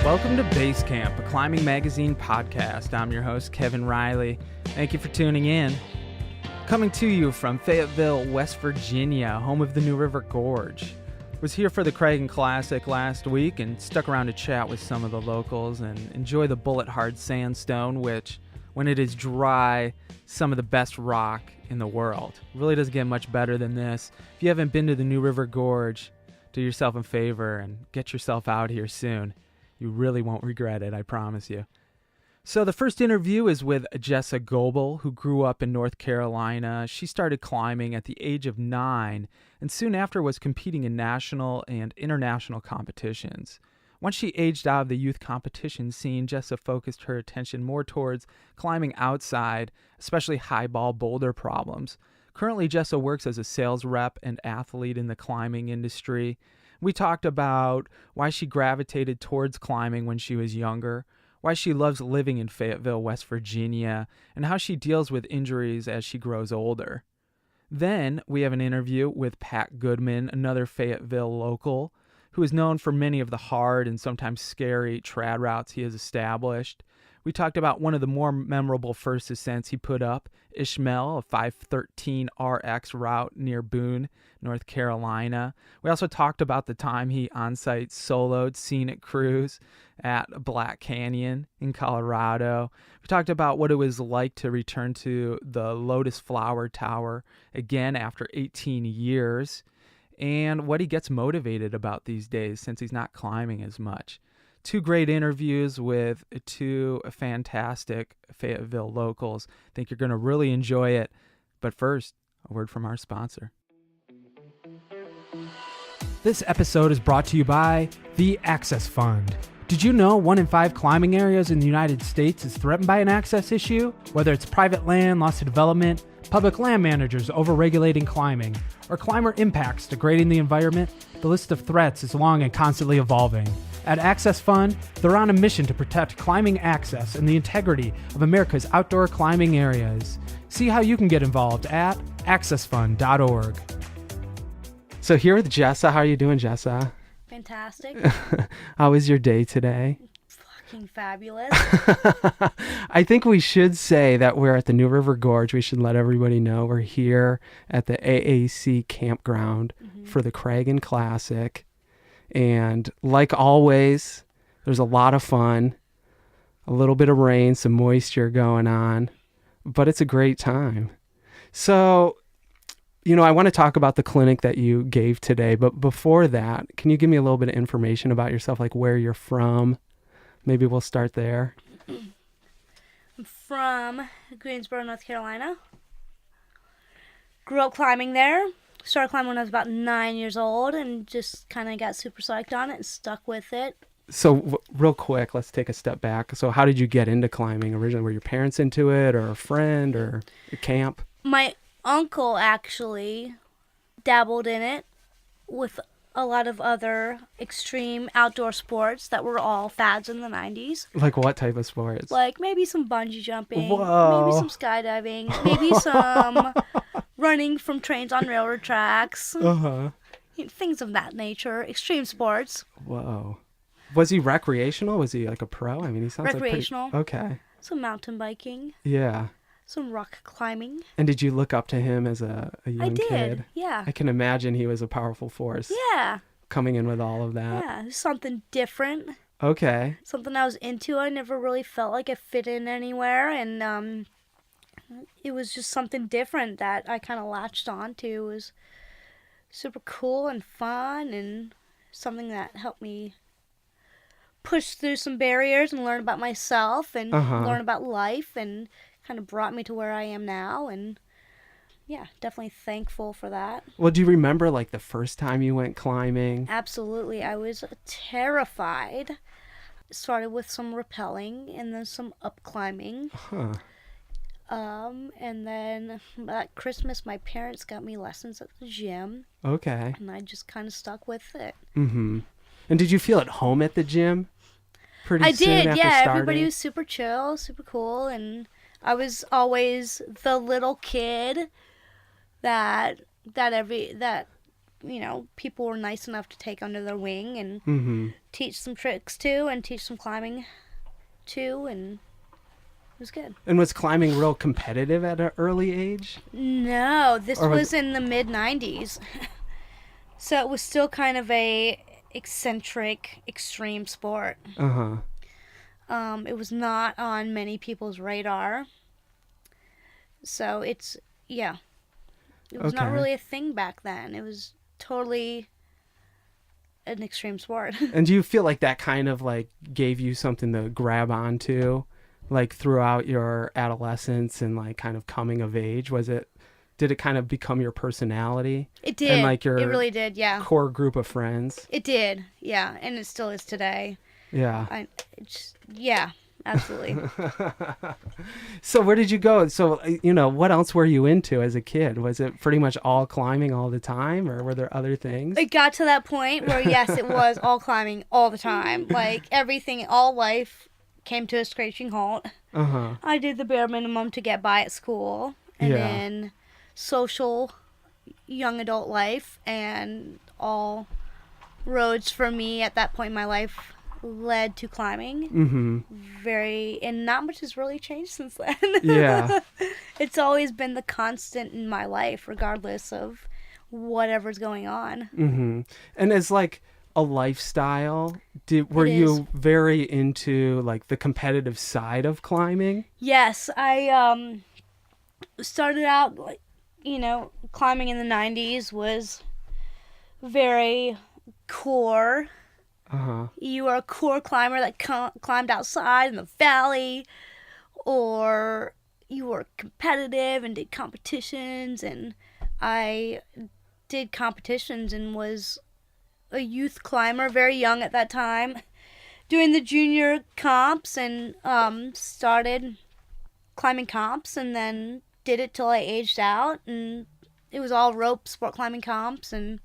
Welcome to Basecamp, a climbing magazine podcast. I'm your host, Kevin Riley. Thank you for tuning in. Coming to you from Fayetteville, West Virginia, home of the New River Gorge. Was here for the Cragen Classic last week and stuck around to chat with some of the locals and enjoy the bullet-hard sandstone, which, when it is dry, some of the best rock in the world. It really doesn't get much better than this. If you haven't been to the New River Gorge, do yourself a favor and get yourself out here soon. You really won't regret it, I promise you. So the first interview is with Jessa Goble, who grew up in North Carolina. She started climbing at the age of 9 and soon after was competing in national and international competitions. Once she aged out of the youth competition scene, Jessa focused her attention more towards climbing outside, especially high-ball boulder problems. Currently, Jessa works as a sales rep and athlete in the climbing industry. We talked about why she gravitated towards climbing when she was younger, why she loves living in Fayetteville, West Virginia, and how she deals with injuries as she grows older. Then we have an interview with Pat Goodman, another Fayetteville local, who is known for many of the hard and sometimes scary trad routes he has established. We talked about one of the more memorable first ascents he put up, Ishmael, a 513 RX route near Boone, North Carolina. We also talked about the time he on-site soloed Scenic Cruise at Black Canyon in Colorado. We talked about what it was like to return to the Lotus Flower Tower again after 18 years and what he gets motivated about these days since he's not climbing as much. Two great interviews with two fantastic Fayetteville locals. I think you're going to really enjoy it. But first, a word from our sponsor. This episode is brought to you by the Access Fund. Did you know 1 in 5 climbing areas in the United States is threatened by an access issue? Whether it's private land lost to development, public land managers overregulating climbing, or climber impacts degrading the environment, the list of threats is long and constantly evolving. At Access Fund, they're on a mission to protect climbing access and the integrity of America's outdoor climbing areas. See how you can get involved at accessfund.org. So here with Jessa. How are you doing, Jessa? Fantastic. How was your day today? Fucking fabulous. I think we should say that we're at the New River Gorge. We should let everybody know we're here at the AAC campground for the Cragen Classic. And like always, there's a lot of fun, a little bit of rain, some moisture going on, but it's a great time. So, I want to talk about the clinic that you gave today, but before that, can you give me a little bit of information about yourself, like where you're from? Maybe we'll start there. I'm from Greensboro, North Carolina. Grew up climbing there. Started climbing when I was about 9 years old and just kind of got super psyched on it and stuck with it. So real quick, let's take a step back. So how did you get into climbing originally? Were your parents into it or a friend or a camp? My uncle actually dabbled in it with a lot of other extreme outdoor sports that were all fads in the 90s. Like what type of sports? Like maybe some bungee jumping, Whoa. maybe some skydiving, maybe some running from trains on railroad tracks, things of that nature, extreme sports. Whoa. Was he recreational? Was he like a pro? I mean, he sounds recreational. Like okay. Some mountain biking. Yeah. Some rock climbing. And did you look up to him as a young kid? I did, yeah. I can imagine he was a powerful force. Yeah. Coming in with all of that. Yeah, something different. Okay. Something I was into. I never really felt like I fit in anywhere, and it was just something different that I kind of latched on to. It was super cool and fun and something that helped me push through some barriers and learn about myself and learn about life and kind of brought me to where I am now, and yeah, definitely thankful for that. Well, do you remember like the first time you went climbing? Absolutely. I was terrified. It started with some rappelling and then some up climbing. And then at Christmas, my parents got me lessons at the gym. Okay. And I just kind of stuck with it. And did you feel at home at the gym? Pretty soon did, after yeah. starting? Everybody was super chill, super cool, and I was always the little kid that people were nice enough to take under their wing and Mm-hmm. teach some tricks too and teach some climbing too, and it was good. And was climbing real competitive at an early age? No, this Or was in the mid-90s. So it was still kind of a eccentric, extreme sport. Uh-huh. It was not on many people's radar. So it was not Okay. really a thing back then. It was totally an extreme sport. And do you feel like that kind of like gave you something to grab onto, like throughout your adolescence and like kind of coming of age? Did it kind of become your personality? It did. And like your It really did, yeah. core group of friends? It did, yeah. And it still is today. Yeah. Yeah, absolutely. So where did you go? So, what else were you into as a kid? Was it pretty much all climbing all the time, or were there other things? It got to that point where, yes, it was all climbing all the time. Like, everything, all life came to a screeching halt. Uh-huh. I did the bare minimum to get by at school. And Yeah. then social young adult life, and all roads for me at that point in my life led to climbing. Mm-hmm. And not much has really changed since then. Yeah. It's always been the constant in my life, regardless of whatever's going on. Mm-hmm. And as like a lifestyle, were It is. you very into like the competitive side of climbing? Yes, I started out, climbing in the 90s was very core. Uh-huh. You were a core climber that climbed outside in the valley, or you were competitive and did competitions, and I did competitions and was a youth climber, very young at that time, doing the junior comps, and started climbing comps, and then did it till I aged out, and it was all rope sport climbing comps, and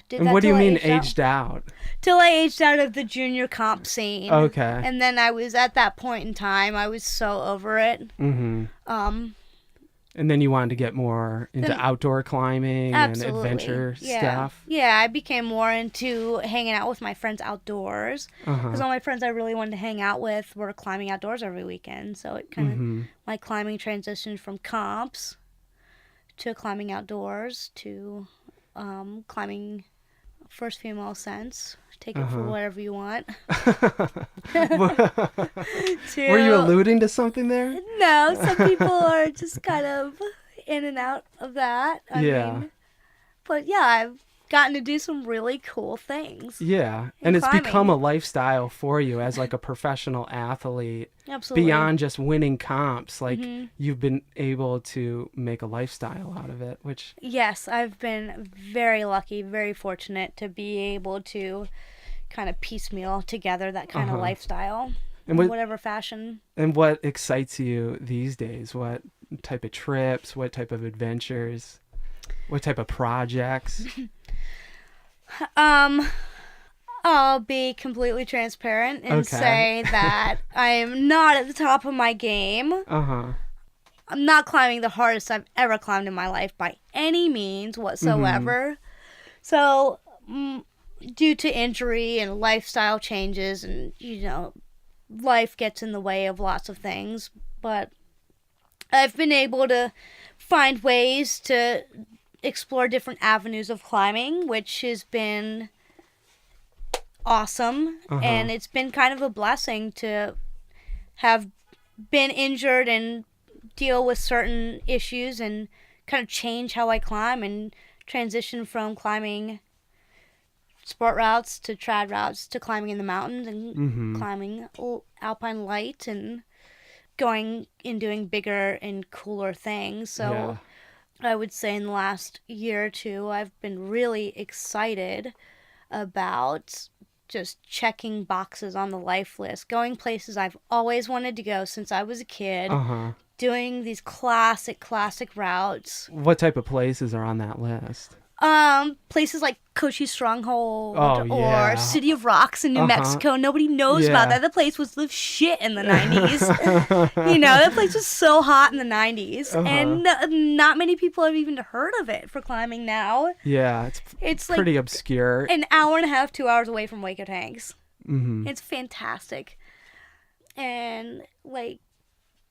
did And that what do you till I mean aged out. aged out? Till I aged out of the junior comp scene. Okay. And then I was, at that point in time, I was so over it. Mm-hmm. And then you wanted to get more into outdoor climbing Absolutely. and adventure Yeah. stuff? Yeah, I became more into hanging out with my friends outdoors. Because all my friends I really wanted to hang out with were climbing outdoors every weekend. So it kind of, my climbing transitioned from comps to climbing outdoors to climbing first female ascents. Take it for whatever you want. Were you alluding to something there? No, some people are just kind of in and out of that. I mean, but yeah, I've gotten to do some really cool things. Yeah, and it's climbing. become a lifestyle for you as like a professional athlete. Absolutely. Beyond just winning comps, like you've been able to make a lifestyle out of it, which... Yes, I've been very lucky, very fortunate to be able to kind of piecemeal together that kind of lifestyle in whatever fashion. And what excites you these days? What type of trips? What type of adventures? What type of projects? I'll be completely transparent and say that I am not at the top of my game. I'm not climbing the hardest I've ever climbed in my life by any means whatsoever. So, due to injury and lifestyle changes and, life gets in the way of lots of things. But I've been able to find ways to explore different avenues of climbing, which has been awesome. And it's been kind of a blessing to have been injured and deal with certain issues and kind of change how I climb and transition from climbing sport routes to trad routes to climbing in the mountains and climbing alpine light and going and doing bigger and cooler things. So I would say in the last year or two, I've been really excited about just checking boxes on the life list, going places I've always wanted to go since I was a kid, doing these classic routes. What type of places are on that list? Places like Kochi Stronghold Oh, yeah. or City of Rocks in New Mexico. Nobody knows about that. The place was the shit in the 90s. That place was so hot in the 90s. And not many people have even heard of it for climbing now. Yeah, it's pretty like obscure. An hour and a half, 2 hours away from Waco Tanks. Mm-hmm. It's fantastic. And, like,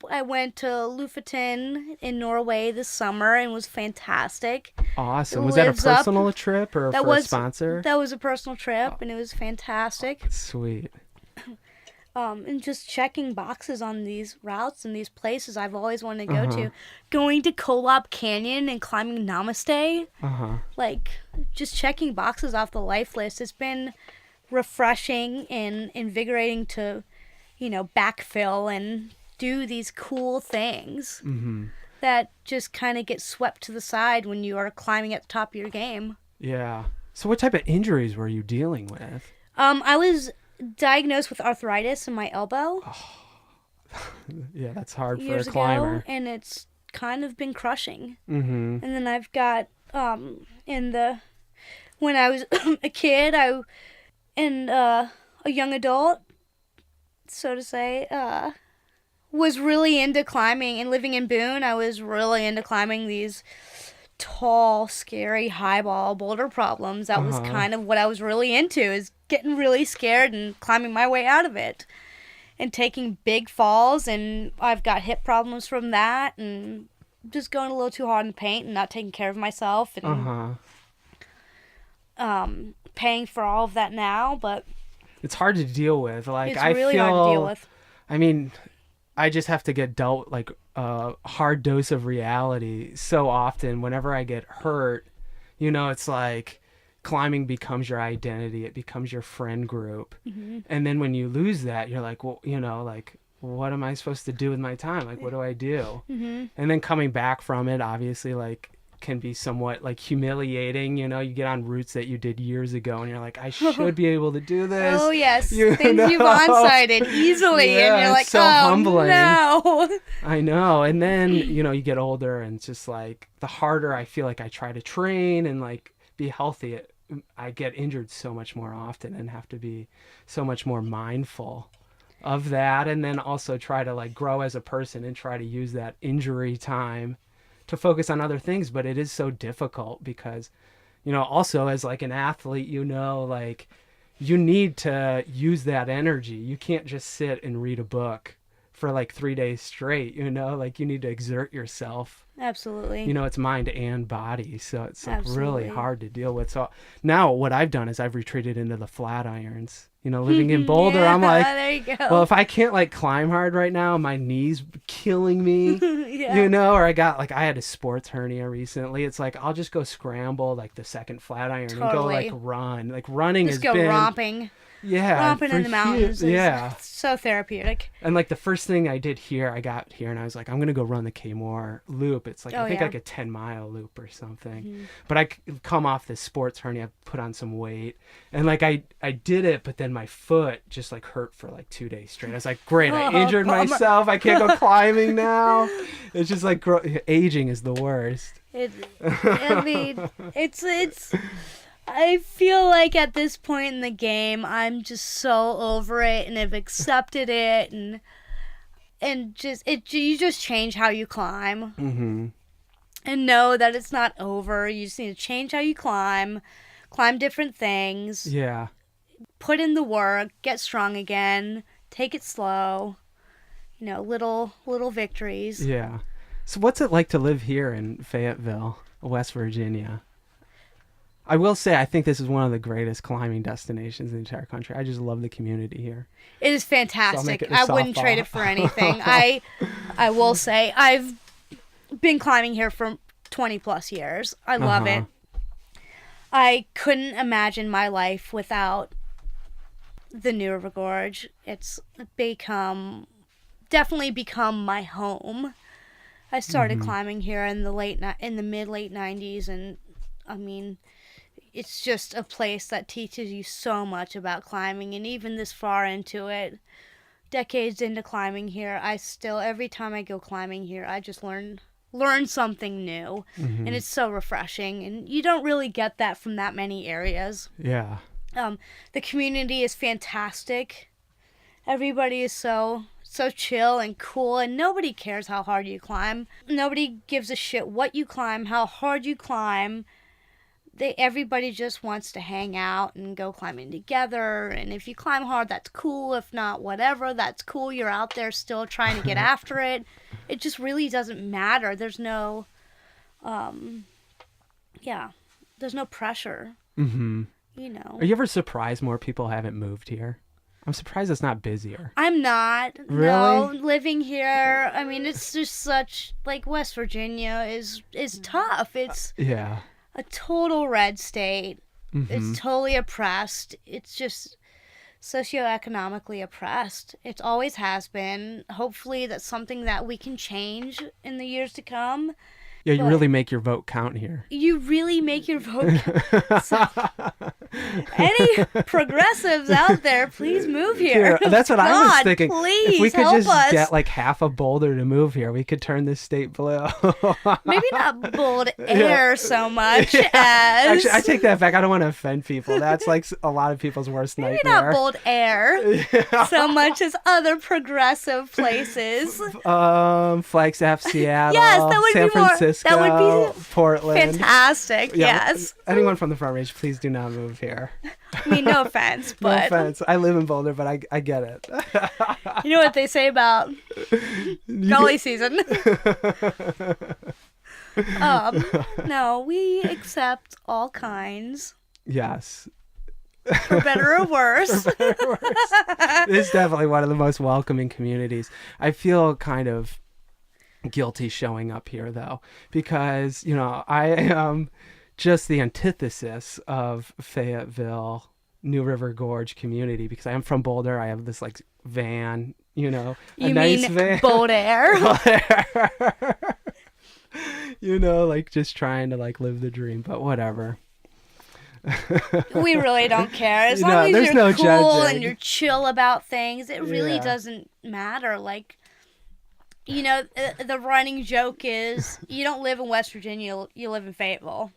I went to Lofoten in Norway this summer and was fantastic. Awesome. Was that a personal trip or for a sponsor? That was a personal trip, and it was fantastic. Sweet. And just checking boxes on these routes and these places I've always wanted to go to. Going to Kolob Canyon and climbing Namaste. Like, just checking boxes off the life list. It's been refreshing and invigorating to, backfill and do these cool things that just kind of get swept to the side when you are climbing at the top of your game. Yeah. So what type of injuries were you dealing with? I was diagnosed with arthritis in my elbow. Yeah, that's hard for years a climber. Ago, and it's kind of been crushing. And then I've got when I was a kid, and a young adult, so to say, was really into climbing. And living in Boone, I was really into climbing these tall, scary, highball boulder problems. That was kind of what I was really into, is getting really scared and climbing my way out of it. And taking big falls, and I've got hip problems from that, and just going a little too hard in the paint and not taking care of myself, and paying for all of that now. But it's hard to deal with. Like, it's really hard to deal with. I mean, I just have to get dealt like a hard dose of reality so often. Whenever I get hurt, it's like climbing becomes your identity. It becomes your friend group. And then when you lose that, you're like, well, like, what am I supposed to do with my time? Like, what do I do? And then coming back from it, obviously, like, can be somewhat like humiliating. You get on routes that you did years ago and you're like, I should be able to do this. Oh yes, things you've on-sighted easily, and you're like, so oh humbling. No. I know. And then you get older, and it's just like the harder I feel like I try to train and like be healthy, I get injured so much more often and have to be so much more mindful of that. And then also try to like grow as a person and try to use that injury time to focus on other things. But it is so difficult because, also as like an athlete, like you need to use that energy. You can't just sit and read a book for like 3 days straight, like you need to exert yourself. Absolutely. It's mind and body. So it's like really hard to deal with. So now what I've done is I've retreated into the flat irons. Living in Boulder, I'm like, there you go. Well, if I can't like climb hard right now, my knee's killing me, or I had a sports hernia recently. It's like, I'll just go scramble like the second flat iron and go like run. Like running just go romping. Yeah. Romping in the mountains. Yeah. It's so therapeutic. And like the first thing I did here, I got here and I was like, I'm going to go run the Kmore loop. It's like, I think like a 10-mile loop or something. But I come off this sports hernia, put on some weight. And like I did it, but then my foot just like hurt for like 2 days straight. I was like, great, I injured myself. I can't go climbing now. It's just like aging is the worst. I feel like at this point in the game, I'm just so over it and have accepted it, and you just change how you climb, and know that it's not over. You just need to change how you climb different things. Yeah. Put in the work, get strong again, take it slow. Little victories. Yeah. So what's it like to live here in Fayetteville, West Virginia? I will say, I think this is one of the greatest climbing destinations in the entire country. I just love the community here. It is fantastic. I wouldn't trade it for anything. I will say, I've been climbing here for 20 plus years. I love it. I couldn't imagine my life without the New River Gorge. It's definitely become my home. I started climbing here in the mid-late 90s, and I mean, it's just a place that teaches you so much about climbing. And even this far into it, decades into climbing here, every time I go climbing here, I just learn learn something new. And it's so refreshing, and you don't really get that from that many areas. Yeah. The community is fantastic. Everybody is so chill and cool, and nobody cares how hard you climb. Nobody gives a shit what you climb, how hard you climb. Everybody just wants to hang out and go climbing together, and if you climb hard, that's cool. If not, whatever, that's cool. You're out there still trying to get after it. It just really doesn't matter. There's no there's no pressure. You know. Are you ever surprised more people haven't moved here? I'm surprised it's not busier. I'm not. Really? No, living here, I mean, it's just such, like, West Virginia is tough. It's a total red state. It's totally oppressed. It's just socioeconomically oppressed. It always has been. Hopefully that's something that we can change in the years to come. Yeah, you really make your vote count here. You really make your vote count. So, any progressives out there, please move here. That's what I was thinking. Please if we could help just us. get like half of Boulder to move here, we could turn this state blue. Maybe not bold air so much as... Actually, I take that back. I don't want to offend people. That's like a lot of people's worst Maybe nightmare. not bold air so much as other progressive places. Flagstaff, Seattle, Yes, that would San be more... Francisco, That would be Portland. fantastic, yes. Anyone from the Front Range, please do not move here. I mean, no offense, but... No offense. I live in Boulder, but I get it. You know what they say about gully season? No, we accept all kinds. Yes. For better or worse. It's definitely one of the most welcoming communities. I feel kind of guilty showing up here, though, because, you know, I am just the antithesis of Fayetteville, New River Gorge community, because I am from Boulder. I have this, like, van, you know, You nice mean van. bold air? You know, like, just trying to, like, live the dream, but whatever. We really don't care. As long as there's you're no cool judging. and you're chill about things, it really Yeah. doesn't matter. Like, you know, the running joke is you don't live in West Virginia, you live in Fayetteville.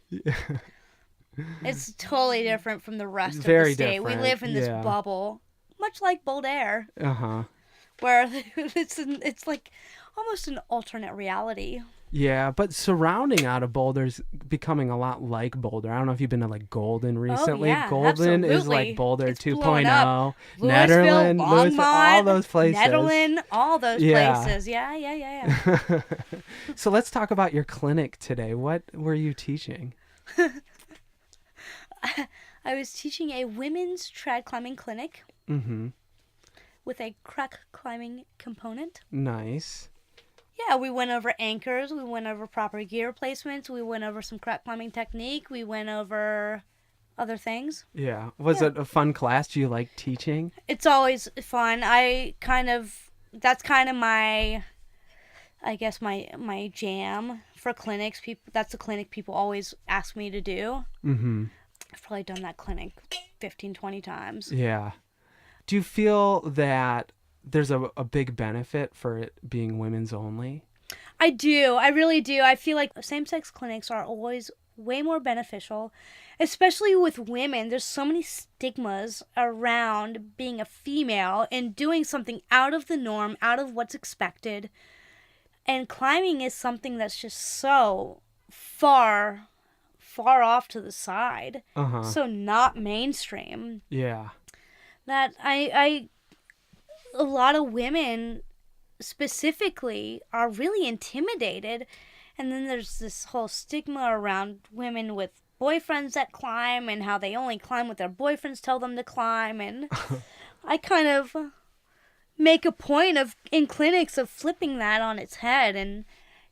It's totally different from the rest of Very the state. We different, live in this yeah. bubble, much like Bold Air, Uh-huh. where it's like almost an alternate reality. Yeah, but surrounding out of Boulder's becoming a lot like Boulder. I don't know if you've been to like Golden recently. yeah, Golden is absolutely. like Boulder It's 2.0. blown up. Nederland, Louisville, all those places. Nederland, all those Yeah. places. Yeah. So let's talk about your clinic today. What were you teaching? I was teaching a women's trad climbing clinic with a crack climbing component. Nice. Yeah, we went over anchors, we went over proper gear placements, we went over some crack climbing technique, we went over other things. Yeah. Was it a fun class? Do you like teaching? It's always fun. That's kind of my, I guess my jam for clinics. That's the clinic people always ask me to do. I've probably done that clinic 15, 20 times. Yeah. Do you feel that there's a big benefit for it being women's only? I do. I really do. I feel like same-sex clinics are always way more beneficial, especially with women. There's so many stigmas around being a female and doing something out of the norm, out of what's expected. And climbing is something that's just so far off to the side. So not mainstream. Yeah. That a lot of women specifically are really intimidated, and then there's this whole stigma around women with boyfriends that climb and how they only climb what their boyfriends tell them to climb, and I kind of make a point of in clinics of flipping that on its head and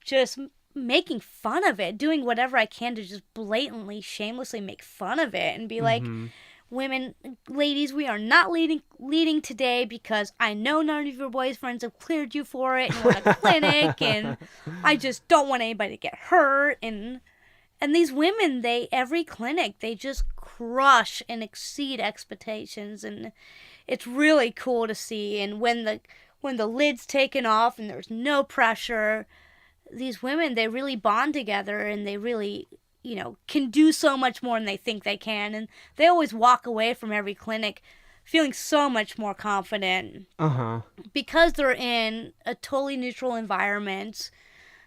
just making fun of it, doing whatever I can to just blatantly, shamelessly make fun of it and be like, women, ladies, we are not leading today because I know none of your boyfriends have cleared you for it and you want a clinic, and I just don't want anybody to get hurt. And these women, every clinic, they just crush and exceed expectations, and it's really cool to see. And when the lid's taken off and there's no pressure, these women, they really bond together, and they really, can do so much more than they think they can. And they always walk away from every clinic feeling so much more confident. Because they're in a totally neutral environment.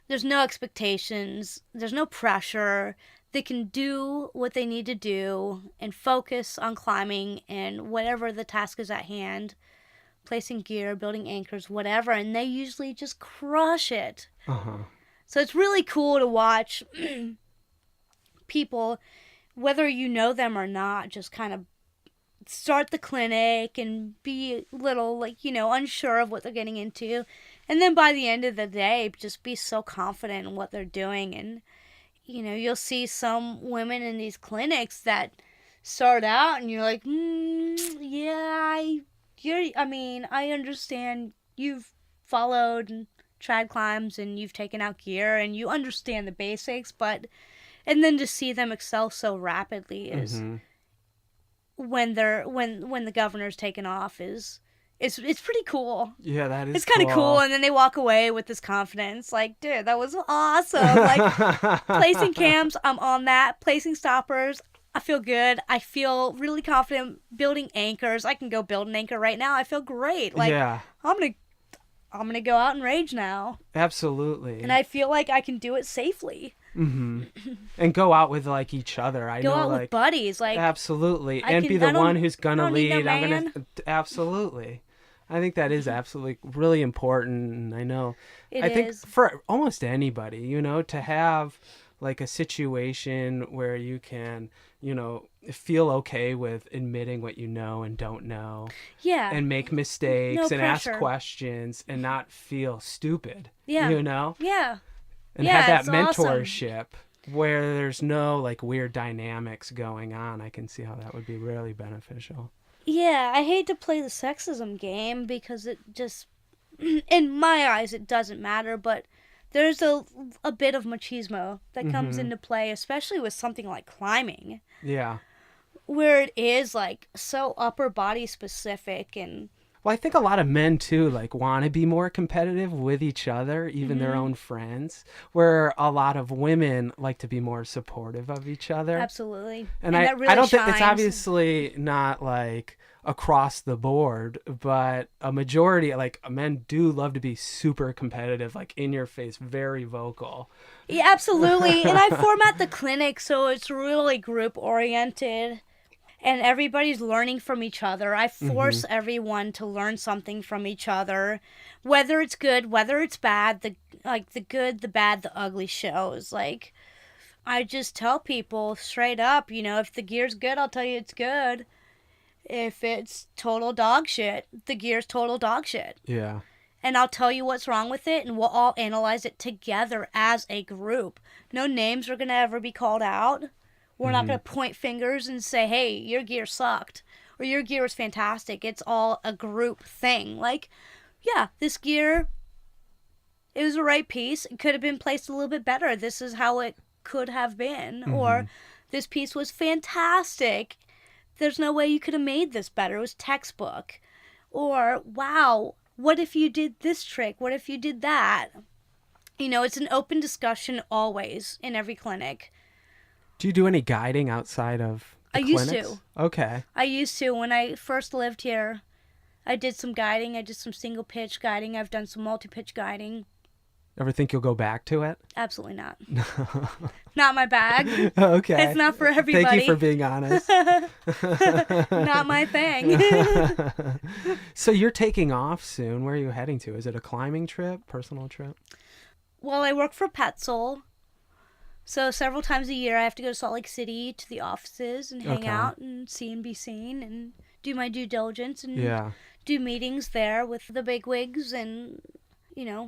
There's no expectations. There's no pressure. They can do what they need to do and focus on climbing and whatever the task is at hand. Placing gear, building anchors, whatever. And they usually just crush it. So it's really cool to watch people, whether you know them or not, just kind of start the clinic and be a little, unsure of what they're getting into. And then by the end of the day, just be so confident in what they're doing. And, you'll see some women in these clinics that start out and you're like, I understand you've followed and trad climbs and you've taken out gear and you understand the basics, and then to see them excel so rapidly is when the governor's taken off it's pretty cool. Yeah, that is It's kind of cool. And then they walk away with this confidence, like, dude, that was awesome. Like, placing cams, I'm on that. Placing stoppers, I feel good. I feel really confident. Building anchors, I can go build an anchor right now. I feel great. Like, yeah. I'm gonna go out and rage now. Absolutely. And I feel like I can do it safely. And go out with like each other. Go out with buddies, like, absolutely, and be the one who's gonna lead. Absolutely. I think that is absolutely really important. And I know I think for almost anybody, to have like a situation where you can, feel okay with admitting what you know and don't know. Yeah. And make mistakes and ask questions and not feel stupid. Yeah. Yeah. And have that mentorship where there's no like weird dynamics going on. I can see how that would be really beneficial. Yeah, I hate to play the sexism game because it just, in my eyes, it doesn't matter, but there's a bit of machismo that comes into play, especially with something like climbing. Yeah. Where it is like so upper body specific and... Well, I think a lot of men, too, like want to be more competitive with each other, even their own friends, where a lot of women like to be more supportive of each other. Absolutely. And I don't think it's obviously not like across the board, but a majority, like men do love to be super competitive, like in your face, very vocal. Yeah, absolutely. And I format the clinic so it's really group oriented. And everybody's learning from each other. I force everyone to learn something from each other, whether it's good, whether it's bad. The good, the bad, the ugly shows. Like, I just tell people straight up, if the gear's good, I'll tell you it's good. If it's total dog shit, the gear's total dog shit. Yeah. And I'll tell you what's wrong with it, and we'll all analyze it together as a group. No names are gonna ever be called out. We're not going to point fingers and say, hey, your gear sucked or your gear was fantastic. It's all a group thing. Like, yeah, this gear, it was the right piece. It could have been placed a little bit better. This is how it could have been. Or this piece was fantastic. There's no way you could have made this better. It was textbook. Or, wow, what if you did this trick? What if you did that? It's an open discussion always in every clinic. Do you do any guiding outside of the clinics? Used to. Okay. I used to. When I first lived here, I did some guiding. I did some single pitch guiding. I've done some multi-pitch guiding. Ever think you'll go back to it? Absolutely not. Not my bag. Okay. It's not for everybody. Thank you for being honest. Not my thing. So you're taking off soon. Where are you heading to? Is it a climbing trip, personal trip? Well, I work for Petzl. So several times a year I have to go to Salt Lake City to the offices and hang out and see and be seen and do my due diligence and do meetings there with the bigwigs and,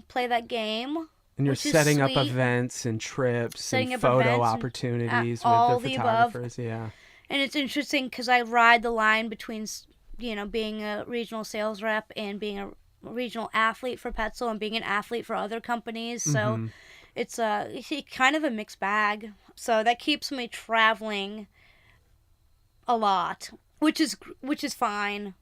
play that game. And you're setting up events and trips and photo opportunities with the photographers. Yeah. And it's interesting because I ride the line between, being a regional sales rep and being a regional athlete for Petzl and being an athlete for other companies. So it's kind of a mixed bag. So that keeps me traveling a lot, which is fine.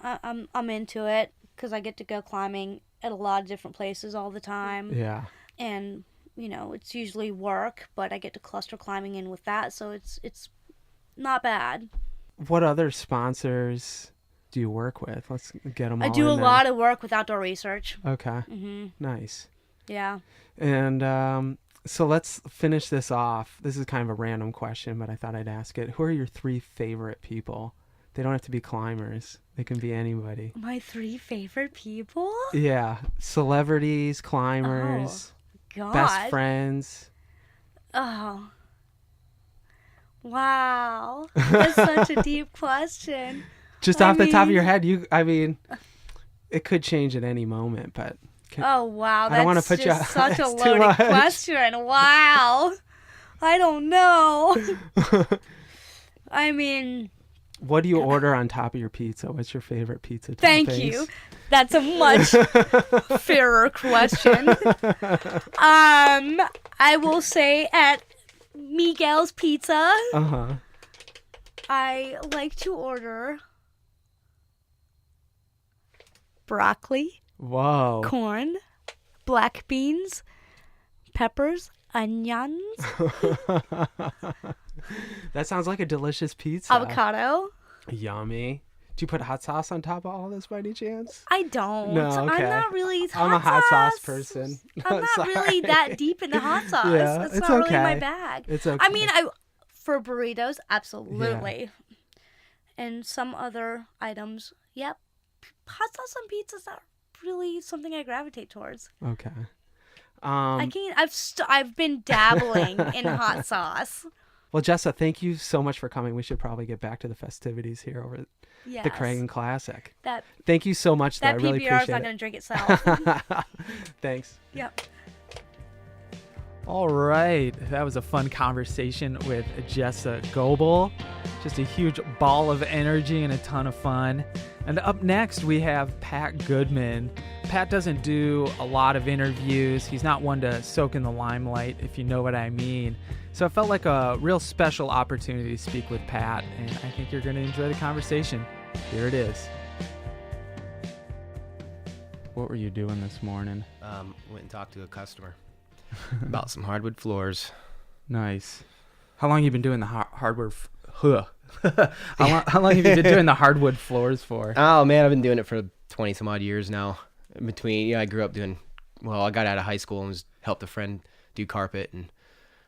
I'm into it because I get to go climbing at a lot of different places all the time. Yeah. and it's usually work, but I get to cluster climbing in with that, so it's not bad. What other sponsors do you work with? Let's get them all I do a in there. lot of work with Outdoor Research. Okay. Nice. Yeah. And so let's finish this off. This is kind of a random question, but I thought I'd ask it. Who are your 3 favorite people? They don't have to be climbers. They can be anybody. My 3 favorite people? Yeah. Celebrities, climbers, God. best friends. Oh. Wow. That's such a deep question. Just off the top of your head, it could change at any moment, but oh, wow. I don't want to put you just such a it's too loaded much. question. Wow. I don't know. What do you order on top of your pizza? What's your favorite pizza toppings? Thank you. That's a much fairer question. I will say at Miguel's Pizza, I like to order broccoli, whoa, corn, black beans, peppers, onions, that sounds like a delicious pizza. avocado. Yummy. Do you put hot sauce on top of all this by any chance? I don't. No, okay. I'm not really I'm a hot sauce person. I'm not really that deep into hot sauce. Yeah, It's it's not okay. really my bag. It's okay. For burritos, absolutely. Yeah. And some other items, yep. Hot sauce on pizza is not really something I gravitate towards. Okay. I've been dabbling in hot sauce. Well, Jessa, thank you so much for coming. We should probably get back to the festivities here over the Cragen Classic. Thank you so much. That I really PBR is appreciate not going to drink itself. Thanks. Yep. All right. That was a fun conversation with Jessa Goble. Just a huge ball of energy and a ton of fun. And up next, we have Pat Goodman. Pat doesn't do a lot of interviews. He's not one to soak in the limelight, if you know what I mean. So it felt like a real special opportunity to speak with Pat, and I think you're going to enjoy the conversation. Here it is. What were you doing this morning? Went and talked to a customer about some hardwood floors. Nice. How long have you been doing the hardwood? How long have you been doing the hardwood floors for? Oh man, I've been doing it for 20 some odd years now. In between, I grew up I got out of high school and helped a friend do carpet, and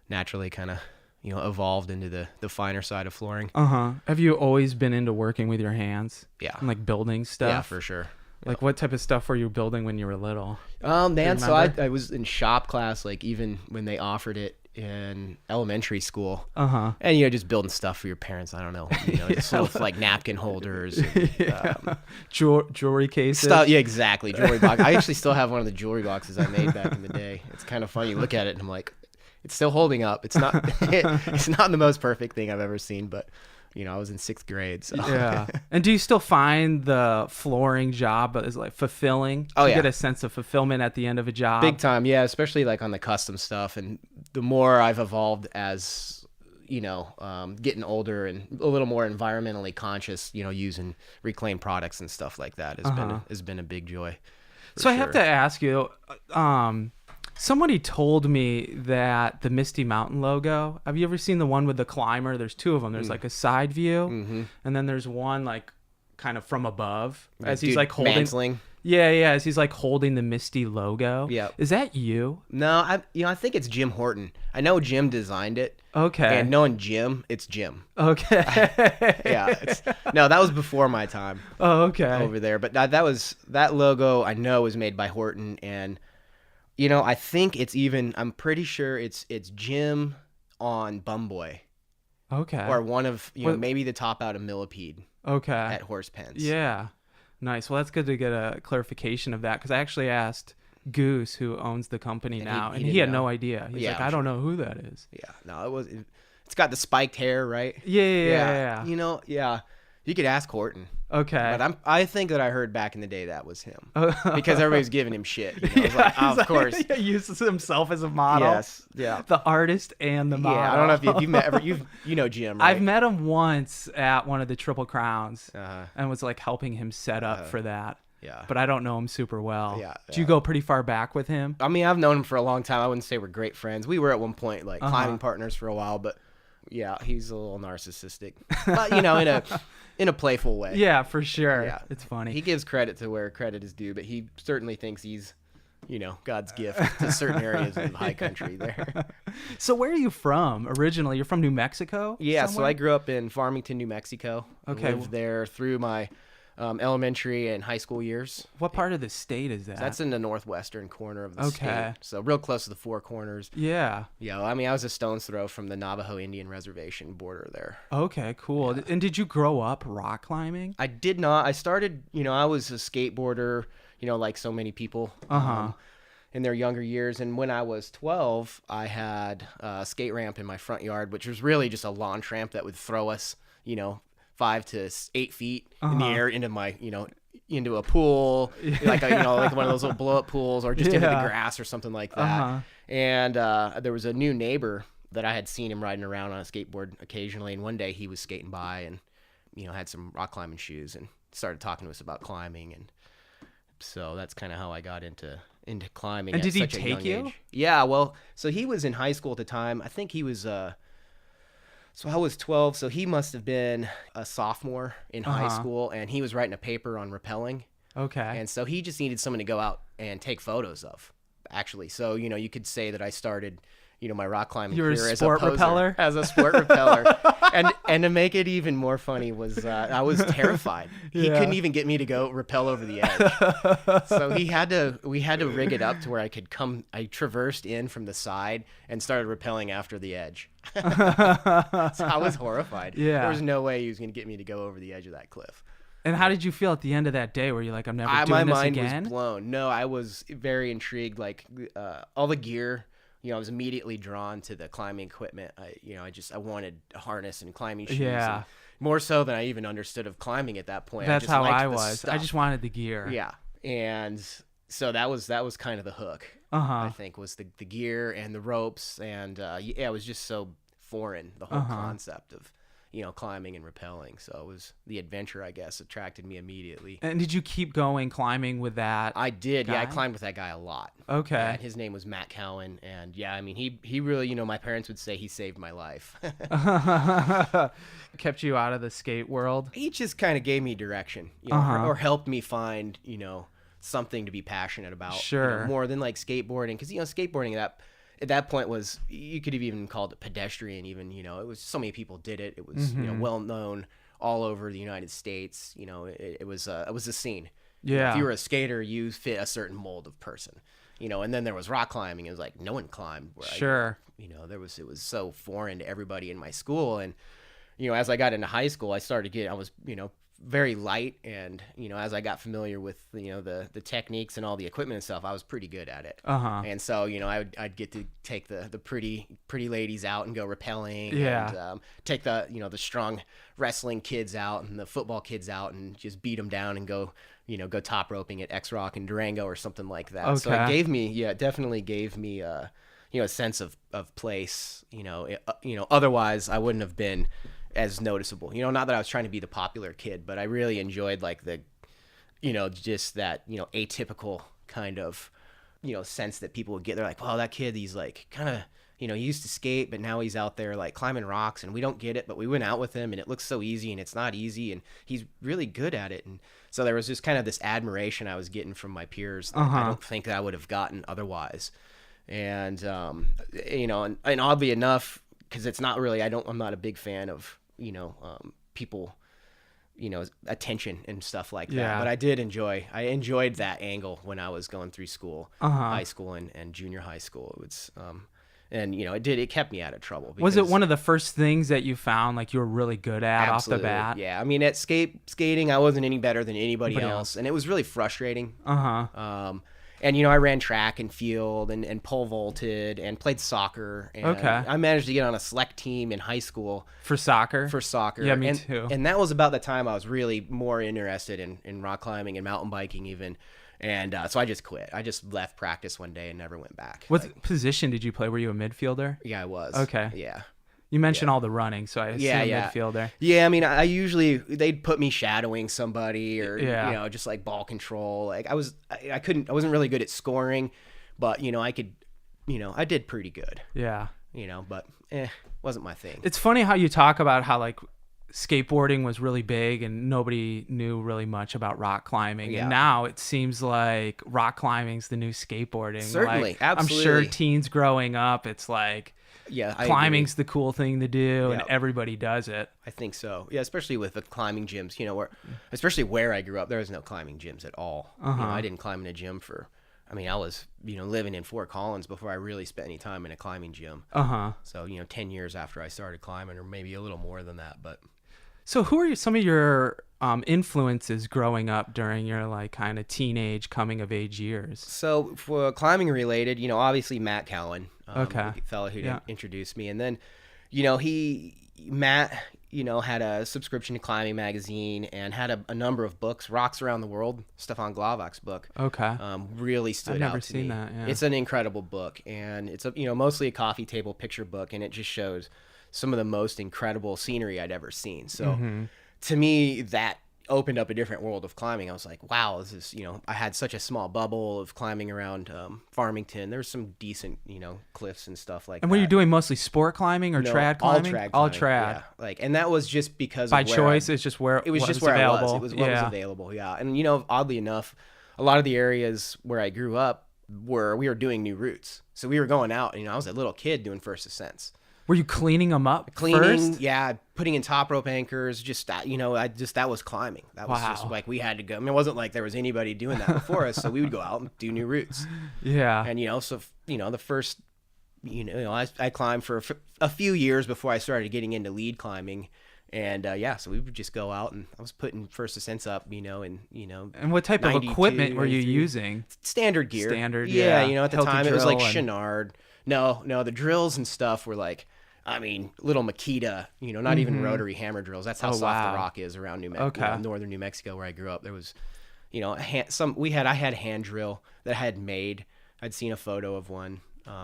naturally kind of, evolved into the finer side of flooring. Have you always been into working with your hands? Yeah. And like building stuff? Yeah, for sure. Like what type of stuff were you building when you were little? So I was in shop class, like even when they offered it in elementary school. And just building stuff for your parents. I don't know, just little like napkin holders, and, jewelry cases. Stuff. Yeah, exactly. Jewelry box. I actually still have one of the jewelry boxes I made back in the day. It's kind of funny. You look at it and I'm like, it's still holding up. It's not. It's not the most perfect thing I've ever seen, but. I was in 6th grade. So. Yeah. And do you still find the flooring job is like fulfilling? Oh, you yeah. get a sense of fulfillment at the end of a job? Big time. Yeah. Especially like on the custom stuff. And the more I've evolved as, getting older and a little more environmentally conscious, using reclaimed products and stuff like that has been a big joy. So I have to ask you, somebody told me that the Misty Mountain logo, have you ever seen the one with the climber? There's 2 of them. There's like a side view, and then there's one like kind of from above as he's like holding. Mantling. Yeah, as he's like holding the Misty logo. Yeah. Is that you? No, I think it's Jim Horton. I know Jim designed it. Okay. And knowing Jim, it's Jim. Okay. No, that was before my time. Oh, okay. Over there, but that logo I know was made by Horton, and I think I'm pretty sure it's Jim on Bumboy. Okay. Or one of, maybe the top out of Millipede. Okay. At Horse Pence. Yeah. Nice. Well, that's good to get a clarification of that, because I actually asked Goose, who owns the company now, and he had no idea. He's like, I don't know who that is. Yeah. No, it's got the spiked hair, right? Yeah. You could ask Horton. Okay. But I think that I heard back in the day that was him. Because everybody's giving him shit. Of course. He uses himself as a model. Yes. Yeah. The artist and the model. Yeah, I don't know if you've met Jim, right? I've met him once at one of the Triple Crowns and was like helping him set up for that. Yeah. but I don't know him super well. Yeah, Did you go pretty far back with him? I mean, I've known him for a long time. I wouldn't say we're great friends. We were at one point like climbing partners for a while, but yeah, he's a little narcissistic, but in a playful way. Yeah, for sure. Yeah. It's funny. He gives credit to where credit is due, but he certainly thinks he's, God's gift to certain areas of high country there. So where are you from originally? You're from New Mexico? Yeah, so somewhere? I grew up in Farmington, New Mexico. Okay. Lived there through my elementary and high school years. What part of the state is that? That's in the northwestern corner of the state. So real close to the Four Corners. Yeah. Yeah, I mean, I was a stone's throw from the Navajo Indian Reservation border there. Okay, cool. Yeah. And did you grow up rock climbing? I did not. I started, I was a skateboarder, like so many people in their younger years. And when I was 12, I had a skate ramp in my front yard, which was really just a launch ramp that would throw us, 5 to 8 feet in the air into my, into a pool, like like one of those little blow up pools, or just into the grass or something like that. And there was a new neighbor that I had seen him riding around on a skateboard occasionally. And one day he was skating by and, had some rock climbing shoes and started talking to us about climbing. And so that's kind of how I got into climbing. And at did he such a take young you? age. Yeah, well, so he was in high school at the time. I think he was so I was 12, so he must have been a sophomore in high school, and he was writing a paper on rappelling. Okay. And so he just needed someone to go out and take photos of, actually. So, you could say that I started, my rock climbing You were career a as a sport poser, repeller? as a sport repeller. And to make it even more funny was I was terrified. He couldn't even get me to go rappel over the edge. So we had to rig it up to where I traversed in from the side and started rappelling after the edge. So I was horrified. Yeah. There was no way he was going to get me to go over the edge of that cliff. And how did you feel at the end of that day? Were you like, I'm never doing my this mind again? was blown. No, I was very intrigued. Like all the gear, I was immediately drawn to the climbing equipment. I wanted a harness and climbing shoes. Yeah. And more so than I even understood of climbing at that point. That's just how liked I the was. stuff. I just wanted the gear. Yeah. And so that was kind of the hook. I think was the gear and the ropes, and it was just so foreign, the whole concept of climbing and rappelling. So it was the adventure, I guess, attracted me immediately. And did you keep going climbing with that? I did. guy? Yeah, I climbed with that guy a lot. Okay. And his name was Matt Cowan, and yeah, I mean he really, my parents would say he saved my life. Kept you out of the skate world? He just kind of gave me direction, or helped me find, something to be passionate about. Sure. More than like skateboarding, because skateboarding at that point was, you could have even called it pedestrian. Even it was, so many people did it. It was well known all over the United States. It was a scene. Yeah. If you were a skater, you fit a certain mold of person. And then there was rock climbing. It was like no one climbed. Where it was so foreign to everybody in my school. And as I got into high school, I was very light, and as I got familiar with the techniques and all the equipment and stuff, I was pretty good at it. And so I'd get to take the pretty ladies out and go rappelling, and take the strong wrestling kids out and the football kids out and just beat them down and go top roping at X Rock and Durango or something like that. Okay. So it definitely gave me a sense of place. Otherwise I wouldn't have been as noticeable. Not that I was trying to be the popular kid, but I really enjoyed like the just that atypical kind of sense that people would get. They're like, wow, that kid, he's like kind of he used to skate, but now he's out there like climbing rocks, and we don't get it, but we went out with him and it looks so easy, and it's not easy, and he's really good at it. And so there was just kind of this admiration I was getting from my peers that I don't think that I would have gotten otherwise. And and oddly enough, because it's not really, I'm not a big fan of people attention and stuff like that. Yeah. But I enjoyed that angle when I was going through school, high school and junior high school. It was and it kept me out of trouble. Was it one of the first things that you found like you were really good at Absolutely, off the bat? Yeah, I mean at skating I wasn't any better than anybody else, and it was really frustrating. And I ran track and field and pole vaulted and played soccer. And I managed to get on a select team in high school for soccer. Yeah, me too. And that was about the time I was really more interested in rock climbing and mountain biking even. And so I just quit. I just left practice one day and never went back. What position did you play? Were you a midfielder? Yeah, I was. Okay. Yeah. You mentioned all the running, so I assume midfielder. Yeah, I mean, I usually they'd put me shadowing somebody or Yeah. just like ball control. Like I wasn't really good at scoring, but I could, I did pretty good. Yeah. But wasn't my thing. It's funny how you talk about how like skateboarding was really big and nobody knew really much about rock climbing. Yeah. And now it seems like rock climbing's the new skateboarding. Certainly, like, absolutely. I'm sure teens growing up, it's like climbing's the cool thing to do and everybody does it. I think so. Yeah, especially with the climbing gyms, especially where I grew up, there was no climbing gyms at all. I didn't climb in a gym I was, living in Fort Collins before I really spent any time in a climbing gym. So, 10 years after I started climbing, or maybe a little more than that, but. So who are some of your influences growing up during your like kind of teenage coming of age years? So for climbing related, obviously Matt Cowan, the fellow who introduced me. And then, Matt, had a subscription to Climbing Magazine and had a number of books, Rocks Around the World, Stefan Glavak's book. Okay. Really stood out to me. I've never seen that. Yeah. It's an incredible book, and it's mostly a coffee table picture book, and it just shows some of the most incredible scenery I'd ever seen. So to me, that opened up a different world of climbing. I was like, wow, this is, I had such a small bubble of climbing around Farmington. There's some decent, cliffs and stuff like that. And were you doing mostly sport climbing or trad climbing? All trad. Yeah. And that was just because by choice. It's just where it was just where available. I was. It was what was available. Yeah. And oddly enough, a lot of the areas where I grew up we were doing new routes. So we were going out. I was a little kid doing first ascents. Were you cleaning them up first? Yeah, putting in top rope anchors, just that, that was climbing. That was just like we had to go. I mean, it wasn't like there was anybody doing that before us, so we would go out and do new routes. Yeah. And, the first, I climbed for a few years before I started getting into lead climbing. And, so we would just go out and I was putting first ascents up, And what type of equipment were you using? Standard gear. Yeah. At the time it was like Chenard. No, the drills and stuff were like, little Makita, not even rotary hammer drills. That's how soft the rock is around northern New Mexico where I grew up. There was, I had a hand drill that I had made. I'd seen a photo of one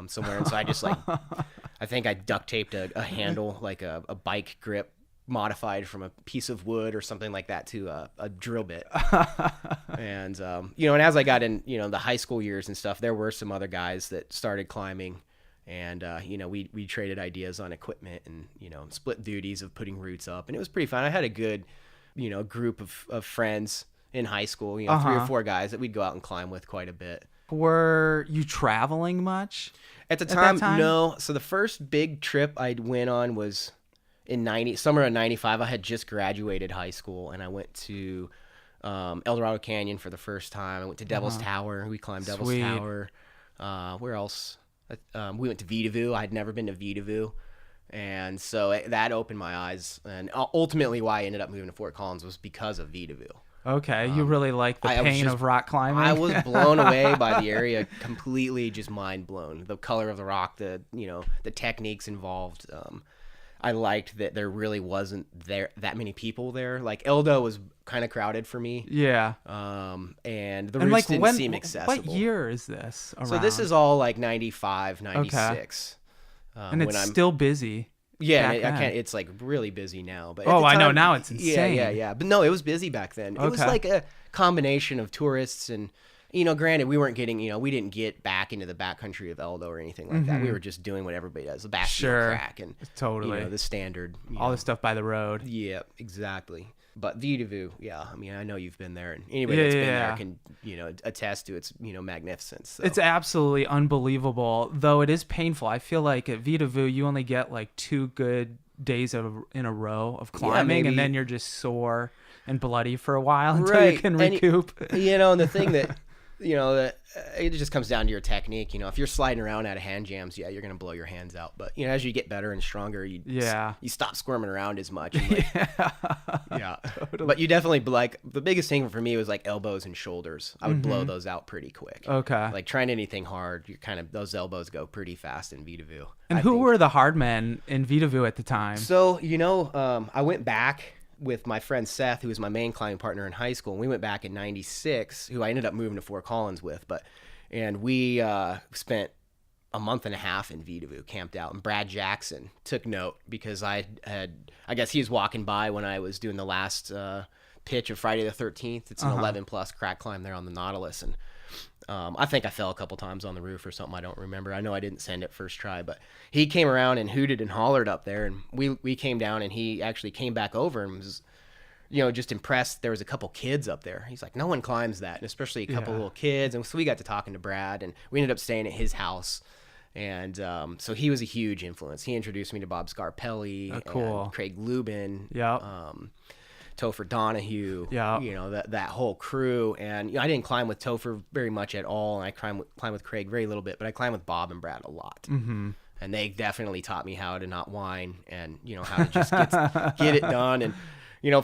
somewhere, and so I just I think I duct taped a handle, like a bike grip modified from a piece of wood or something like that to a drill bit. And, and as I got in, the high school years and stuff, there were some other guys that started climbing. And, we traded ideas on equipment and, split duties of putting routes up. And it was pretty fun. I had a good, group of friends in high school, 3 or 4 guys that we'd go out and climb with quite a bit. Were you traveling much? At the time, no. So the first big trip I went on was summer of 95. I had just graduated high school and I went to El Dorado Canyon for the first time. I went to Devil's Tower. We climbed Devil's Tower. Where else? We went to Vidavoo. I had never been to Vidavoo. And so that opened my eyes. And ultimately why I ended up moving to Fort Collins was because of Vidavoo. Okay. You really like the pain of rock climbing? I was blown away by the area, completely just mind blown. The color of the rock, the techniques involved. I liked that there really wasn't that many people there. Like Eldo was kind of crowded for me. Yeah. And the routes didn't seem accessible. What year is this around? So this is all like 95, 96. Okay. And it's still busy. Yeah, I can't. It's like really busy now. But I know now it's insane. Yeah. But no, it was busy back then. It was like a combination of tourists and. Granted, we weren't getting, we didn't get back into the backcountry of Eldo or anything like that. We were just doing what everybody does, the backsteel crack and totally the standard. All the stuff by the road. Yeah, exactly. But Vidavoo, I know you've been there, and anybody that's been there can, attest to its, magnificence. So. It's absolutely unbelievable, though it is painful. I feel like at Vidavoo, you only get like 2 good days in a row of climbing, and then you're just sore and bloody for a while until you can recoup. And the thing that... that it just comes down to your technique. If you're sliding around out of hand jams, you're going to blow your hands out. But, as you get better and stronger, you stop squirming around as much. And totally. But you definitely, the biggest thing for me was like elbows and shoulders. I would blow those out pretty quick. Okay. Like trying anything hard, those elbows go pretty fast in Vidavoo. And who were the hard men in Vidavoo at the time? So, I went back with my friend Seth, who was my main climbing partner in high school. And we went back in 96, who I ended up moving to Fort Collins with. And we spent a month and a half in Vidavoo, camped out, and Brad Jackson took note because I guess he was walking by when I was doing the last pitch of Friday the 13th. It's an 11 plus crack climb there on the Nautilus, and I think I fell a couple times on the roof or something. I don't remember. I know I didn't send it first try, but he came around and hooted and hollered up there, and we came down, and he actually came back over and was, just impressed. There was a couple kids up there. He's like, no one climbs that, and especially a couple little kids. And so we got to talking to Brad, and we ended up staying at his house. And so he was a huge influence. He introduced me to Bob Scarpelli, and Craig Lubin, Topher Donahue, that whole crew. And I didn't climb with Topher very much at all, and I climb with Craig very little bit, but I climbed with Bob and Brad a lot. Mm-hmm. And they definitely taught me how to not whine and, how to just get it done. And,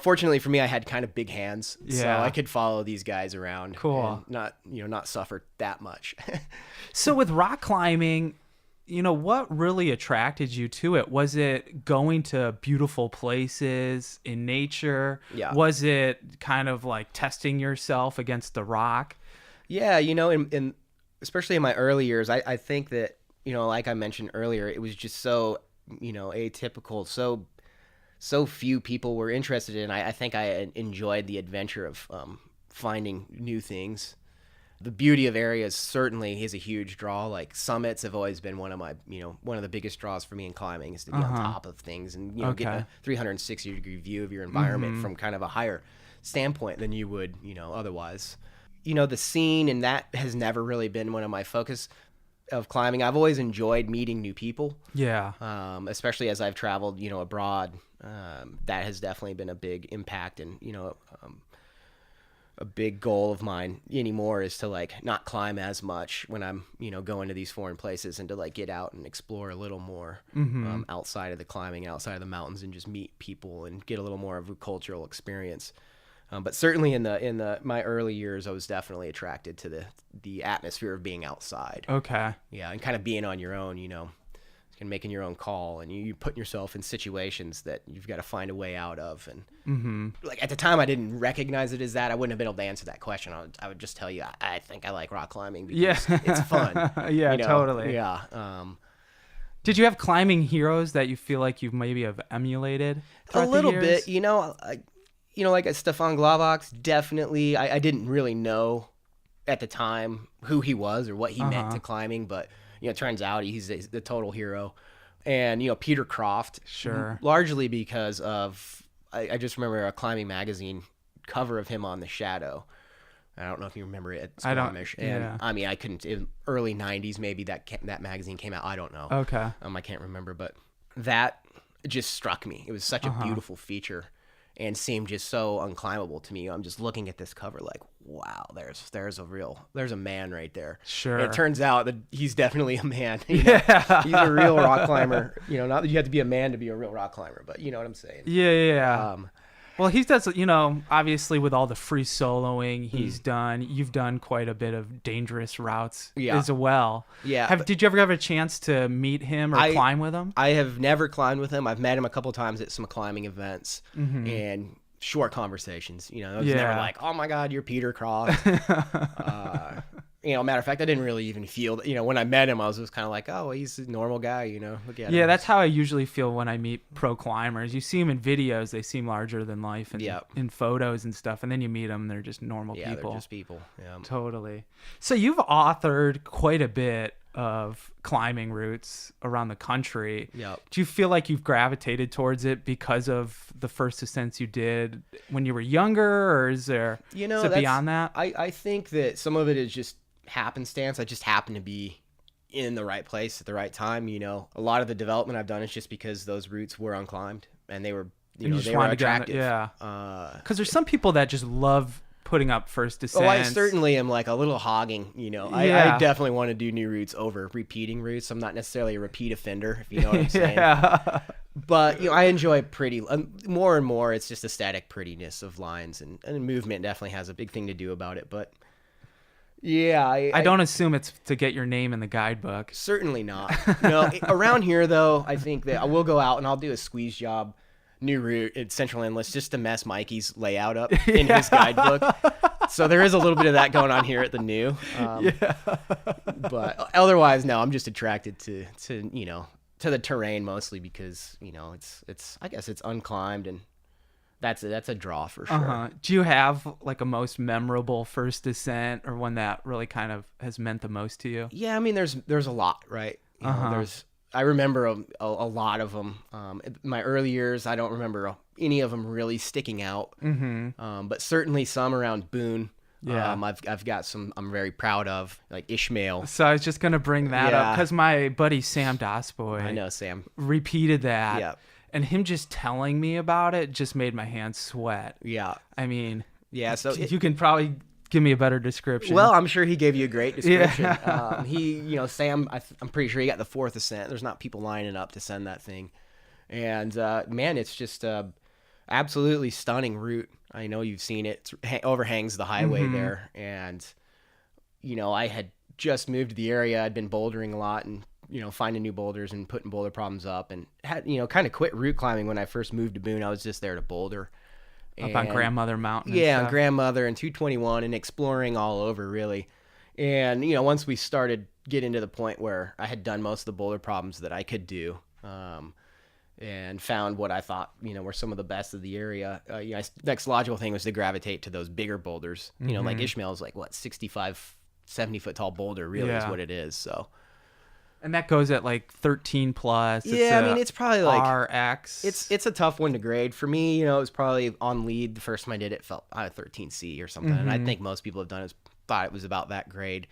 fortunately for me, I had kind of big hands, so I could follow these guys around and not suffer that much. So with rock climbing, what really attracted you to it? Was it going to beautiful places in nature? Yeah. Was it kind of like testing yourself against the rock? Yeah, in especially in my early years, I think that, like I mentioned earlier, it was just so, atypical, so few people were interested in. I think I enjoyed the adventure of finding new things. The beauty of areas certainly is a huge draw. Like summits have always been one of my, one of the biggest draws for me in climbing is to be on top of things and, get a 360-degree view of your environment from kind of a higher standpoint than you would, otherwise. The scene, and that has never really been one of my focus of climbing. I've always enjoyed meeting new people. Yeah. Especially as I've traveled, abroad. That has definitely been a big impact, and, a big goal of mine anymore is to not climb as much when I'm going to these foreign places, and to get out and explore a little more outside of the climbing, outside of the mountains, and just meet people and get a little more of a cultural experience. But certainly in my early years, I was definitely attracted to the atmosphere of being outside. Okay. Yeah, and kind of being on your own, and making your own call, and you putting yourself in situations that you've got to find a way out of. And at the time, I didn't recognize it as that. I wouldn't have been able to answer that question. I would just tell you, I think I like rock climbing because it's fun. Totally. Yeah. Did you have climbing heroes that you feel like you maybe have emulated? A little bit, like Stefan Glavax, definitely. I didn't really know at the time who he was or what he meant to climbing, but it turns out he's the total hero. And, Peter Croft, sure, largely because of, I just remember a climbing magazine cover of him on the Shadow. I don't know if you remember it. It's Squamish. And I mean, I couldn't, in early 90s, maybe that magazine came out. I don't know. Okay. I can't remember, but that just struck me. It was such a beautiful feature and seemed just so unclimbable to me. I'm just looking at this cover like, wow, there's a man right there. Sure. And it turns out that he's definitely a man. He's a real rock climber. Not that you have to be a man to be a real rock climber, but you know what I'm saying. Yeah. Well, he does, obviously with all the free soloing you've done quite a bit of dangerous routes as well. Yeah. Did you ever have a chance to meet him or climb with him? I have never climbed with him. I've met him a couple times at some climbing events and short conversations. It was never like, oh my God, you're Peter Croft. Matter of fact, I didn't really even feel, when I met him, I was just kind of like, oh, he's a normal guy, look at him. Yeah, that's how I usually feel when I meet pro climbers. You see them in videos, they seem larger than life, and in photos and stuff, and then you meet them, they're just normal people. Yeah, they're just people. Yeah. Totally. So you've authored quite a bit of climbing routes around the country. Yep. Do you feel like you've gravitated towards it because of the first ascents you did when you were younger, or is it beyond that? I think that some of it is just happenstance. I just happen to be in the right place at the right time. A lot of the development I've done is just because those routes were unclimbed and they were, they were attractive. Because there's some people that just love putting up first ascents. Oh, I certainly am a little hogging. I definitely want to do new routes over repeating routes. I'm not necessarily a repeat offender, if you know what I'm saying. But I enjoy more and more. It's just aesthetic prettiness of lines, and movement definitely has a big thing to do about it. But yeah, I don't assume it's to get your name in the guidebook. Certainly not. Around here though, I think that I will go out and I'll do a squeeze job, new route at Central Endless, just to mess Mikey's layout up in his guidebook. So there is a little bit of that going on here at the new. But otherwise, no, I'm just attracted to to the terrain mostly because it's I guess it's unclimbed, and that's a draw for sure. Do you have like a most memorable first descent, or one that really kind of has meant the most to you? Yeah, I mean, there's a lot, right? I remember a lot of them. In my early years, I don't remember any of them really sticking out. But certainly some around Boone. Yeah. I've got some I'm very proud of, like Ishmael. So I was just gonna bring that up because my buddy Sam Dosboy, I know Sam, repeated that. Yeah. And him just telling me about it just made my hands sweat. Yeah. I mean, yeah. So you can probably give me a better description. Well, I'm sure he gave you a great description. Yeah. Sam, I'm pretty sure he got the 4th ascent. There's not people lining up to send that thing. And, man, it's just absolutely stunning route. I know you've seen it. It overhangs the highway there. And, I had just moved to the area. I'd been bouldering a lot and, finding new boulders and putting boulder problems up, and had, kind of quit route climbing when I first moved to Boone. I was just there to boulder. Up on Grandmother Mountain. Yeah, on Grandmother and 221, and exploring all over, really. And, once we started getting to the point where I had done most of the boulder problems that I could do, and found what I thought, were some of the best of the area, next logical thing was to gravitate to those bigger boulders. Like Ishmael is like, 65, 70-foot tall boulder really is what it is, so... And that goes at like 13 plus. Yeah, I mean, it's probably like RX. It's a tough one to grade. For me, it was probably on lead. The first time I did it felt 13C or something. And I think most people have done it, thought it was about that grade.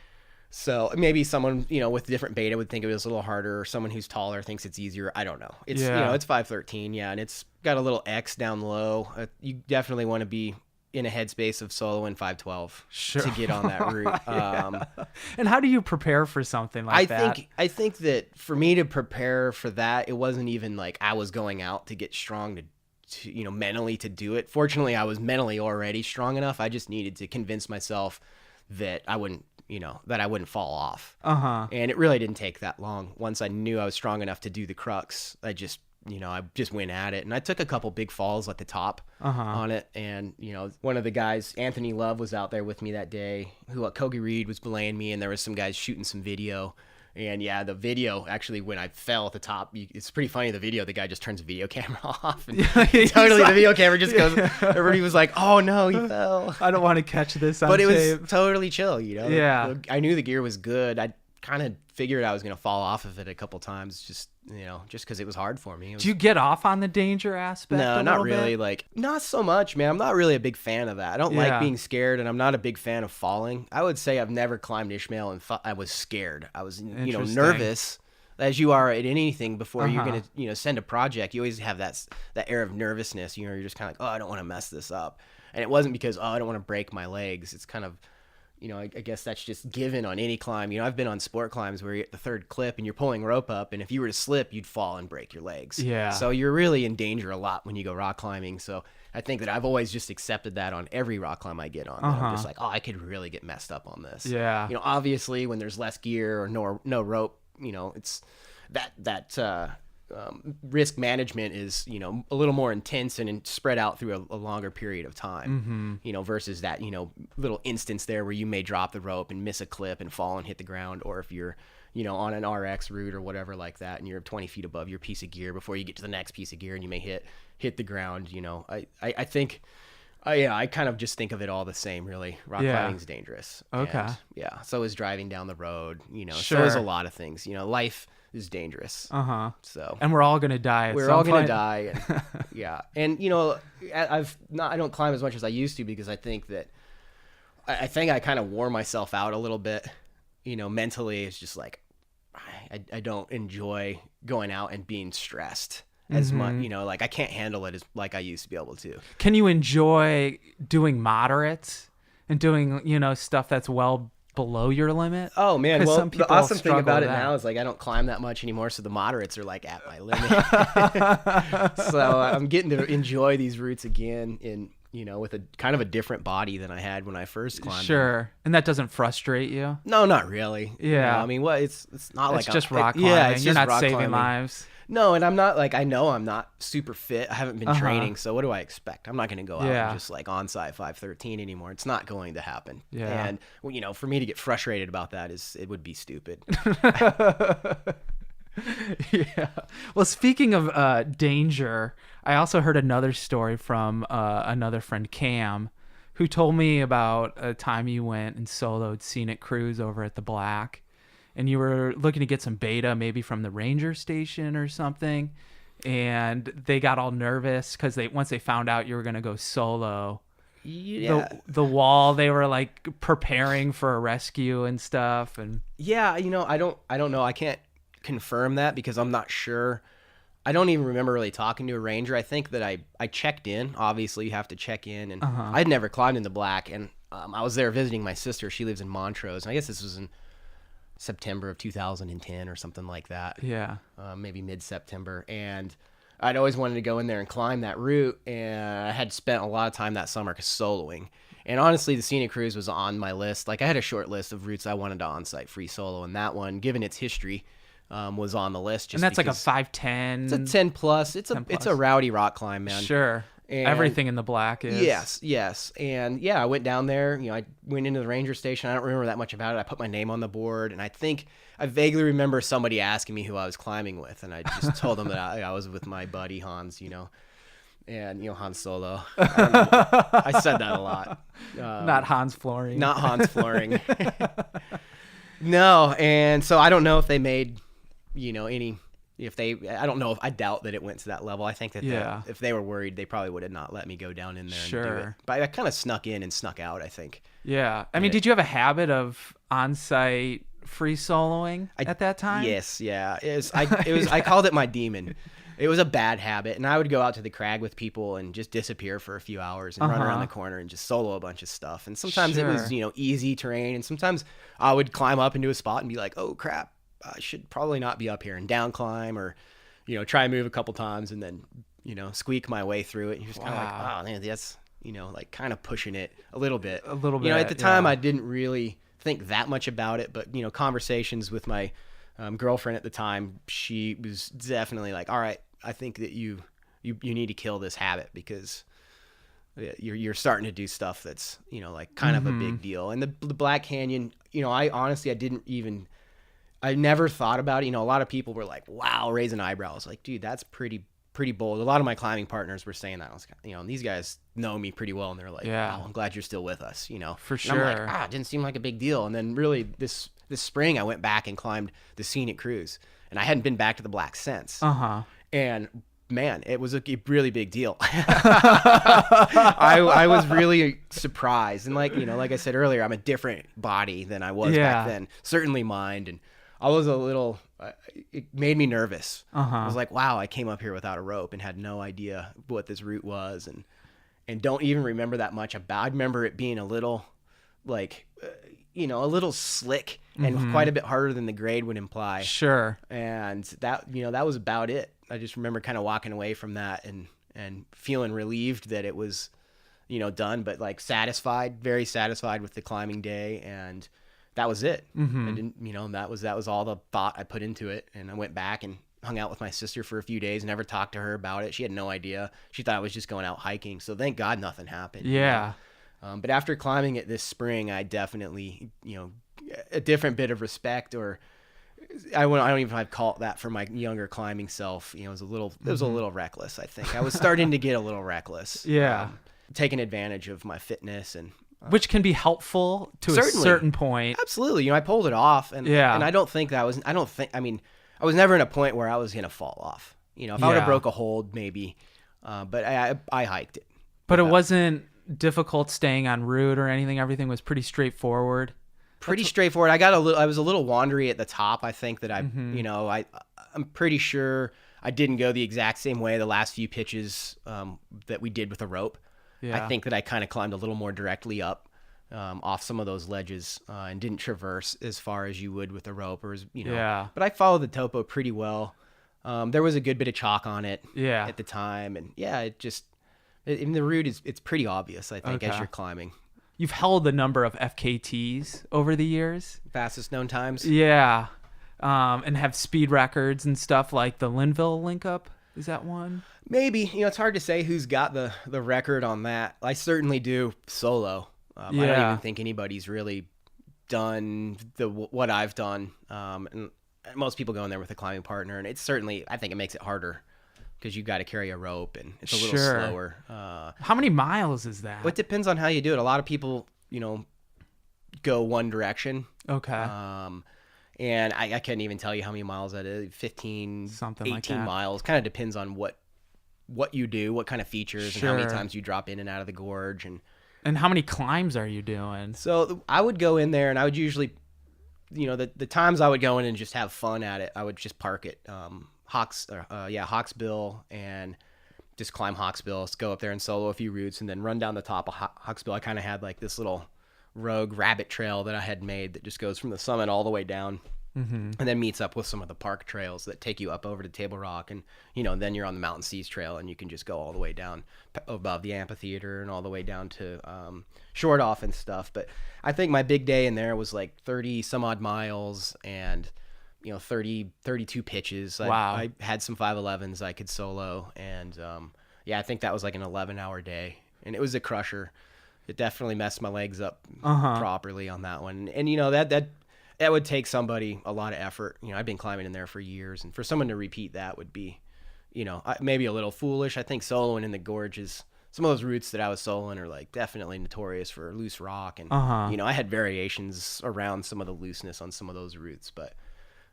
So maybe someone, with different beta would think it was a little harder, or someone who's taller thinks it's easier. I don't know. It's, it's 513. Yeah. And it's got a little X down low. You definitely want to be in a headspace of soloing 512 to get on that route. And how do you prepare for something like that? I think that for me to prepare for that, it wasn't even like I was going out to get strong to mentally to do it. Fortunately, I was mentally already strong enough. I just needed to convince myself that I wouldn't fall off. And it really didn't take that long. Once I knew I was strong enough to do the crux, I just went at it, and I took a couple big falls at the top on it. And, one of the guys, Anthony Love, was out there with me that day, who Kogi Reed was belaying me, and there was some guys shooting some video. And yeah, the video, actually, when I fell at the top, it's pretty funny. The video, the guy just turns the video camera off, and totally the video camera just goes, everybody was like, oh no, he fell. I don't want to catch this on But it tape. was totally chill, Yeah. I knew the gear was good. I kind of figured I was going to fall off of it a couple times, just because it was hard for me. Do you get off on the danger aspect? No, not really. Bit? Like, not so much, man. I'm not really a big fan of that. I don't like being scared, and I'm not a big fan of falling. I would say I've never climbed Ishmael and I was scared. I was, nervous, as you are at anything before you're going to, send a project. You always have that air of nervousness. You're just kind of like, oh, I don't want to mess this up. And it wasn't because, I don't want to break my legs. It's kind of, I guess that's just given on any climb. I've been on sport climbs where you're at the 3rd clip and you're pulling rope up, and if you were to slip, you'd fall and break your legs. Yeah. So you're really in danger a lot when you go rock climbing. So I think that I've always just accepted that on every rock climb I get on. I'm just like, I could really get messed up on this. Yeah. Obviously when there's less gear or no rope, it's that risk management is, a little more intense and spread out through a longer period of time, versus that, little instance there where you may drop the rope and miss a clip and fall and hit the ground. Or if you're, on an RX route or whatever like that, and you're 20 feet above your piece of gear before you get to the next piece of gear, and you may hit the ground. I think, I kind of just think of it all the same, really. Rock climbing's dangerous. Okay. And, so is driving down the road, Sure. So is a lot of things, life is dangerous. So, and we're all gonna die. We're all gonna die. And, and I don't climb as much as I used to, because I think that I kind of wore myself out a little bit. Mentally, it's just like I don't enjoy going out and being stressed as much. Like I can't handle it as like I used to be able to. Can you enjoy doing moderates and doing stuff that's well below your limit? Oh man, well, the awesome thing about it that. now is like I don't climb that much anymore, so the moderates are like at my limit. So I'm getting to enjoy these routes again. And with a kind of a different body than I had when I first climbed. Sure. And that doesn't frustrate you? No, not really. Yeah. I mean, it's not like it's just rock climbing. Yeah, it's You're just not rock saving climbing. lives. No, and I'm not like, I know I'm not super fit. I haven't been training, so what do I expect? I'm not going to go out and just like onside 513 anymore. It's not going to happen. Yeah. And for me to get frustrated about that it would be stupid. Yeah. Well, speaking of danger, I also heard another story from another friend, Cam, who told me about a time you went and soloed Scenic Cruise over at the Black. And you were looking to get some beta, maybe from the ranger station or something, and they got all nervous because once they found out you were going to go solo. Yeah. The wall, they were like preparing for a rescue and stuff. And yeah, I don't know. I can't confirm that because I'm not sure. I don't even remember really talking to a ranger. I think that I checked in. Obviously, you have to check in, and I'd never climbed in the Black, and I was there visiting my sister. She lives in Montrose, and I guess this was in September of 2010 or something like that. Yeah. Maybe mid-September. And I'd always wanted to go in there and climb that route. And I had spent a lot of time that summer soloing. And honestly, the Scenic Cruise was on my list. Like I had a short list of routes I wanted to on-site free solo. And that one, given its history, was on the list. And that's like a 510. It's a 10 plus. It's a rowdy rock climb, man. Sure. And everything in the Black is. Yes. And I went down there, I went into the ranger station. I don't remember that much about it. I put my name on the board, and I vaguely remember somebody asking me who I was climbing with, and I just told them that I was with my buddy Hans, and Han Solo. I said that a lot. Not Hans Flooring. Not Hans Flooring. No, and so I don't know if they made, any. I don't know I doubt that it went to that level. I think that if they were worried, they probably would have not let me go down in there and do it. But I kind of snuck in and snuck out, I think. Yeah. I mean, did you have a habit of on-site free soloing at that time? Yes. Yeah. I called it my demon. It was a bad habit. And I would go out to the crag with people and just disappear for a few hours and run around the corner and just solo a bunch of stuff. And sometimes it was, easy terrain. And sometimes I would climb up into a spot and be like, oh crap, I should probably not be up here, and down climb or, try and move a couple times and then, squeak my way through it. And you're just kind of like, oh man, that's, like kind of pushing it a little bit. At the time I didn't really think that much about it, but, conversations with my girlfriend at the time, she was definitely like, all right, I think that you need to kill this habit because you're starting to do stuff that's, like kind of a big deal. And the Black Canyon, I never thought about it. A lot of people were like, wow, raising eyebrows. Like, dude, that's pretty bold. A lot of my climbing partners were saying that. I was, these guys know me pretty well. And they're like, wow, I'm glad you're still with us, For sure. And I'm like, it didn't seem like a big deal. And then really this spring, I went back and climbed the Scenic Cruise. And I hadn't been back to the Black since. And man, it was a really big deal. I was really surprised. And like I said earlier, I'm a different body than I was back then. Certainly mind. And I was it made me nervous. I was like, wow, I came up here without a rope and had no idea what this route was. And don't even remember that much about it. I remember it being a little like, a little slick and quite a bit harder than the grade would imply. Sure. And that, that was about it. I just remember kind of walking away from that and feeling relieved that it was, done, but like very satisfied with the climbing day. And that was it. I didn't, that was all the thought I put into it. And I went back and hung out with my sister for a few days, never talked to her about it. She had no idea. She thought I was just going out hiking. So thank God nothing happened. Yeah. But after climbing it this spring, I definitely, a different bit of respect, or I don't even know if I'd call it that for my younger climbing self. It was a little reckless. I think I was starting to get a little reckless. Yeah. Taking advantage of my fitness and which can be helpful to a certain point. Absolutely. I pulled it off and I don't think I was never in a point where I was going to fall off. If I would have broke a hold, maybe, but I hiked it. But it wasn't difficult staying on route or anything. Everything was pretty straightforward. Straightforward. I was a little wandery at the top. I think that I'm pretty sure I didn't go the exact same way the last few pitches that we did with a rope. Yeah. I think that I kind of climbed a little more directly up off some of those ledges and didn't traverse as far as you would with a rope but I followed the topo pretty well. There was a good bit of chalk on it at the time. And it just, In the route, it's pretty obvious, I think, as Okay. you're climbing. You've held a number of FKTs over the years. Fastest known times. Yeah. And have speed records and stuff like the Linville link up. Is that one? Maybe. It's hard to say who's got the record on that. I certainly do solo. I don't Yeah. even think anybody's really done what I've done. And most people go in there with a climbing partner, and it's certainly, I think it makes it harder because you got to carry a rope and it's a little Sure. slower. How many miles is that? But it depends on how you do it. A lot of people, go one direction. Okay. And I couldn't even tell you how many miles that is. 15, Something 18 like that. miles. Kind of depends on what you do, what kind of features, and how many Sure. times you drop in and out of the gorge. And how many climbs are you doing? So I would go in there, and I would usually, the times I would go in and just have fun at it, I would just park at Hawksbill, and just climb Hawksbill, go up there and solo a few routes, and then run down the top of Hawksbill. I kind of had like this little rogue rabbit trail that I had made that just goes from the summit all the way down. And then meets up with some of the park trails that take you up over to Table Rock, and then you're on the Mountain Seas Trail, and you can just go all the way down above the amphitheater and all the way down to Short Off and stuff. But I think my big day in there was like 30 some odd miles and 32 pitches. Wow. I had some 511s I could solo, and I think that was like an 11-hour day, and it was a crusher. It definitely messed my legs up properly on that one, and that would take somebody a lot of effort. I've been climbing in there for years, and for someone to repeat that would be, maybe a little foolish. I think soloing in the gorges, some of those routes that I was soloing are like definitely notorious for loose rock, and I had variations around some of the looseness on some of those routes, but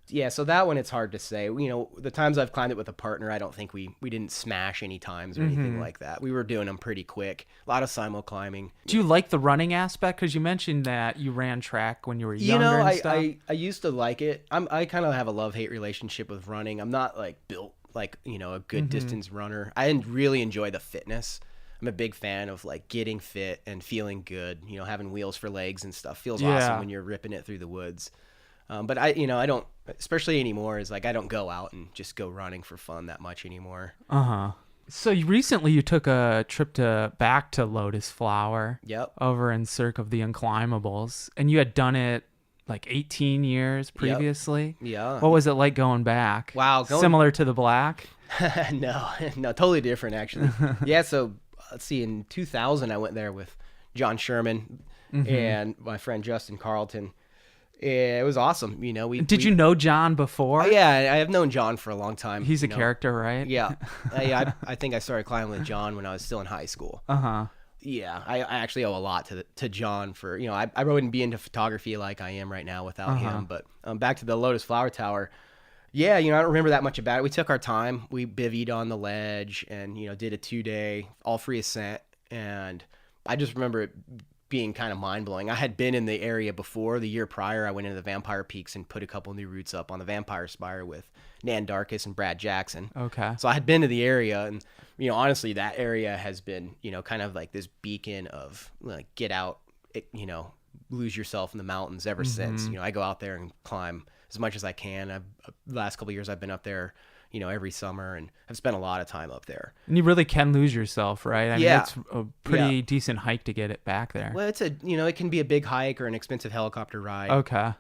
yeah, so that one it's hard to say. The times I've climbed it with a partner, I don't think we didn't smash any times or anything like that. We were doing them pretty quick. A lot of simul climbing. Do you like the running aspect? Because you mentioned that you ran track when you were younger and stuff. I used to like it. I kind of have a love-hate relationship with running. I'm not like built like, a good distance runner. I really enjoy the fitness. I'm a big fan of like getting fit and feeling good, having wheels for legs and stuff. Feels awesome when you're ripping it through the woods. But I don't, especially anymore, is like I don't go out and just go running for fun that much anymore. So recently you took a trip back to Lotus Flower. Yep. Over in Cirque of the Unclimbables, and you had done it like 18 years previously. Yep. Yeah. What was it like going back? Wow. Similar to the Black? No, totally different actually. Yeah. So let's see. In 2000, I went there with John Sherman and my friend Justin Carlton. It was awesome. Did you know John before? Yeah, I have known John for a long time. He's a character, right? Yeah. I think I started climbing with John when I was still in high school. Yeah, I actually owe a lot to John for, I wouldn't be into photography like I am right now without him. But back to the Lotus Flower Tower. Yeah, I don't remember that much about it. We took our time. We bivvied on the ledge and, did a 2-day all free ascent. And I just remember it being kind of mind-blowing. I had been in the area before. The year prior, I went into the Vampire Peaks and put a couple new routes up on the Vampire Spire with Nan Darkus and Brad Jackson. Okay. So I had been to the area, and honestly, that area has been kind of like this beacon of like get out, lose yourself in the mountains ever since. I go out there and climb as much as I can. The last couple of years I've been up there every summer, and I've spent a lot of time up there. And you really can lose yourself, right? I mean, it's a pretty decent hike to get it back there. Well, it's it can be a big hike or an expensive helicopter ride. Okay.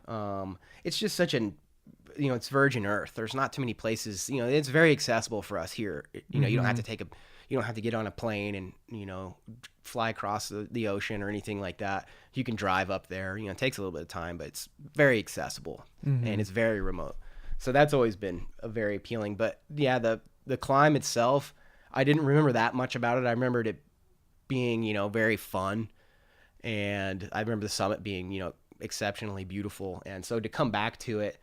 It's just such it's virgin earth. There's not too many places, it's very accessible for us here. You don't have to you don't have to get on a plane and, fly across the ocean or anything like that. You can drive up there, it takes a little bit of time, but it's very accessible and it's very remote. So that's always been a very appealing. But yeah, the climb itself, I didn't remember that much about it. I remembered it being, very fun. And I remember the summit being, exceptionally beautiful. And so to come back to it,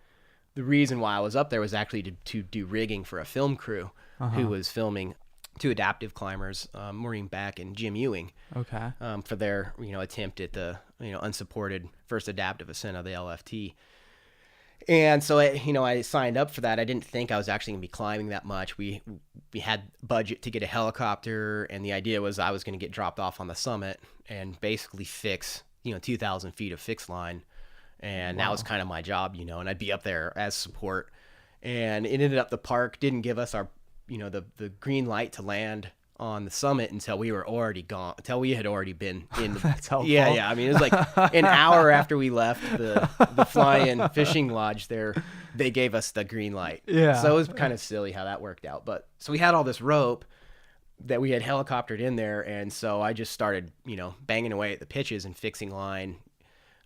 the reason why I was up there was actually to do rigging for a film crew who was filming 2 adaptive climbers, Maureen Beck and Jim Ewing. Okay. For their, attempt at the, unsupported first adaptive ascent of the LFT. And so, I signed up for that. I didn't think I was actually going to be climbing that much. We had budget to get a helicopter, and the idea was I was going to get dropped off on the summit and basically fix, 2,000 feet of fixed line. And that was kind of my job, and I'd be up there as support. And it ended up the park didn't give us our, the green light to land on the summit until we were already gone, until we had already been in the, That's helpful. yeah. I mean, it was like an hour after we left the fly-in fishing lodge there, they gave us the green light. Yeah. So it was kind of silly how that worked out. But so we had all this rope that we had helicoptered in there. And so I just started, banging away at the pitches and fixing line,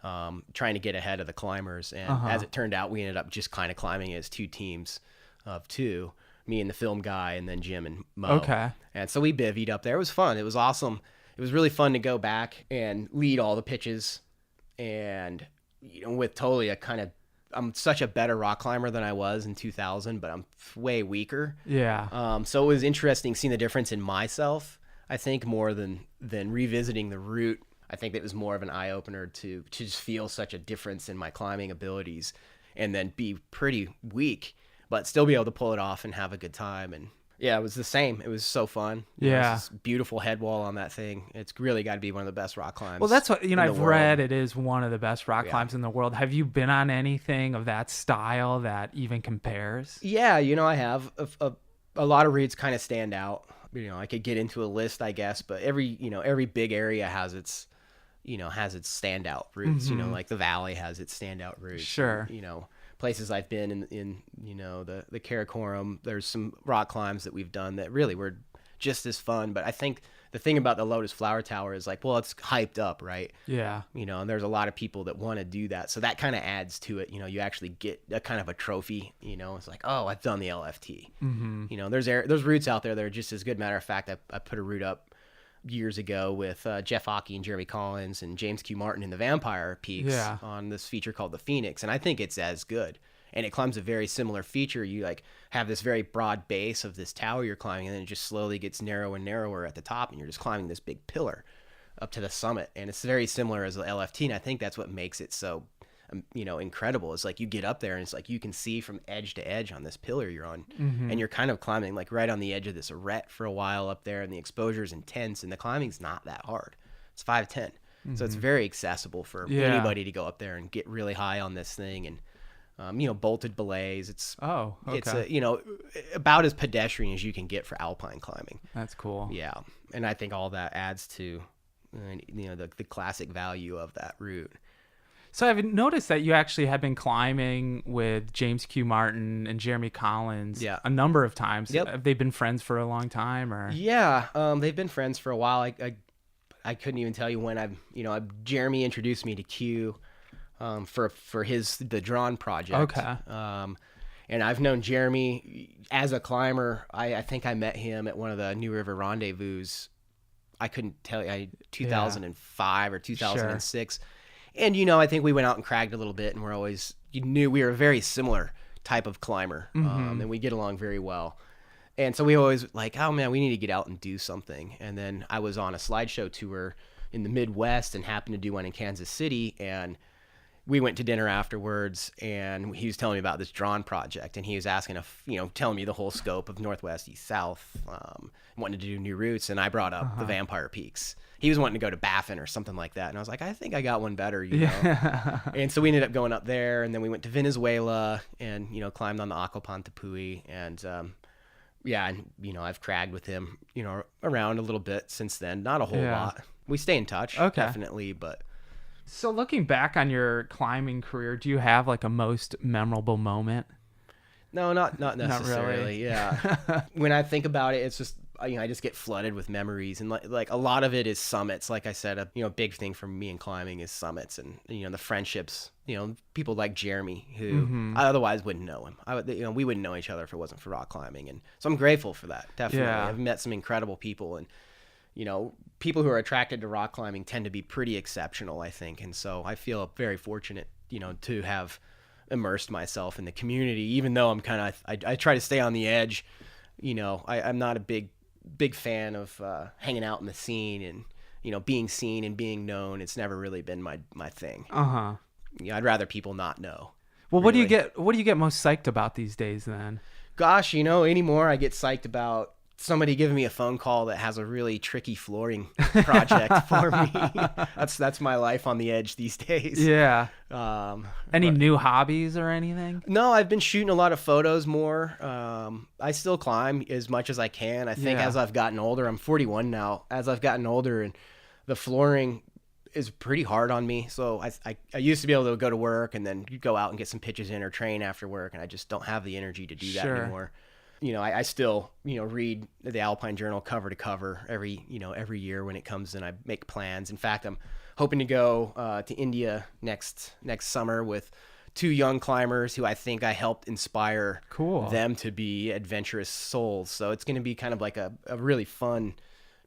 trying to get ahead of the climbers. And as it turned out, we ended up just kind of climbing as two teams of two, me and the film guy, and then Jim and Mo. Okay. And so we bivvied up there. It was fun. It was awesome. It was really fun to go back and lead all the pitches. And, with totally I'm such a better rock climber than I was in 2000, but I'm way weaker. Yeah. So it was interesting seeing the difference in myself, I think, more than revisiting the route. I think that was more of an eye-opener to just feel such a difference in my climbing abilities and then be pretty weak, but still be able to pull it off and have a good time. And yeah, it was the same. It was so fun. Yeah. This beautiful head wall on that thing. It's really got to be one of the best rock climbs. Well, that's what, in the I've world. read it is one of the best rock Yeah. climbs in the world. Have you been on anything of that style that even compares? Yeah, I have. A lot of routes kind of stand out. I could get into a list, I guess, but every big area has its standout routes. Like the valley has its standout routes. Sure. And, places I've been in the Karakoram, there's some rock climbs that we've done that really were just as fun. But I think the thing about the Lotus Flower Tower is like, well, it's hyped up, right? Yeah. And there's a lot of people that want to do that. So that kind of adds to it. You actually get a kind of a trophy, it's like, oh, I've done the LFT. Mm-hmm. There's routes out there that are just as good. Matter of fact, I put a route up years ago with Jeff Hockey and Jeremy Collins and James Q. Martin in the Vampire Peaks on this feature called the Phoenix. And I think it's as good. And it climbs a very similar feature. You have this very broad base of this tower you're climbing, and then it just slowly gets narrower and narrower at the top, and you're just climbing this big pillar up to the summit. And it's very similar as the LFT. And I think that's what makes it so, incredible. It's like you get up there and it's like you can see from edge to edge on this pillar you're on, and you're kind of climbing like right on the edge of this arête for a while up there, and the exposure is intense, and the climbing's not that hard. It's 5'10", so it's very accessible for anybody to go up there and get really high on this thing. And bolted belays. It's it's about as pedestrian as you can get for alpine climbing. That's cool. Yeah, and I think all that adds to the classic value of that route. So I've noticed that you actually have been climbing with James Q. Martin and Jeremy Collins a number of times. Yep. Have they been friends for a long time, or? Yeah, they've been friends for a while. I couldn't even tell you when Jeremy introduced me to Q for the Drawn project. Okay. And I've known Jeremy as a climber. I think I met him at one of the New River Rendezvous. I couldn't tell you, 2005 or 2006. Sure. And, I think we went out and cragged a little bit, and you knew we were a very similar type of climber, and we get along very well. And so we always like, oh man, we need to get out and do something. And then I was on a slideshow tour in the Midwest and happened to do one in Kansas City, and we went to dinner afterwards, and he was telling me about this Drawn project, and he was asking telling me the whole scope of Northwest, East, South, wanting to do new routes, and I brought up the Vampire Peaks. He was wanting to go to Baffin or something like that, and I was like, I think I got one better, know. And so we ended up going up there, and then we went to Venezuela, and climbed on the Acopán Tepuy, and I've cragged with him, around a little bit since then. Not a whole lot. We stay in touch, definitely, but. So looking back on your climbing career, do you have like a most memorable moment? No, not necessarily. Not really. Yeah. When I think about it, it's just, I just get flooded with memories, and like a lot of it is summits. Like I said, a big thing for me in climbing is summits, and the friendships. People like Jeremy who I otherwise wouldn't know him. We wouldn't know each other if it wasn't for rock climbing, and so I'm grateful for that. Definitely, I've met some incredible people, and people who are attracted to rock climbing tend to be pretty exceptional, I think. And so I feel very fortunate, to have immersed myself in the community, even though I'm I try to stay on the edge. I'm not a big fan of hanging out in the scene and, being seen and being known. It's never really been my thing. I'd rather people not know. Well, really. what do you get most psyched about these days then? Gosh, anymore I get psyched about somebody giving me a phone call that has a really tricky flooring project for me. That's my life on the edge these days. Yeah. Any But- new hobbies or anything? No, I've been shooting a lot of photos more. I still climb as much as I can. I think Yeah. as I've gotten older, I'm 41 now. As I've gotten older, and the flooring is pretty hard on me. So I used to be able to go to work and then go out and get some pitches in or train after work, and I just don't have the energy to do that Sure. anymore. I still, read the Alpine Journal cover to cover every year when it comes, and I make plans. In fact, I'm hoping to go to India next summer with 2 young climbers who I think I helped inspire Cool. them to be adventurous souls. So it's going to be kind of like a really fun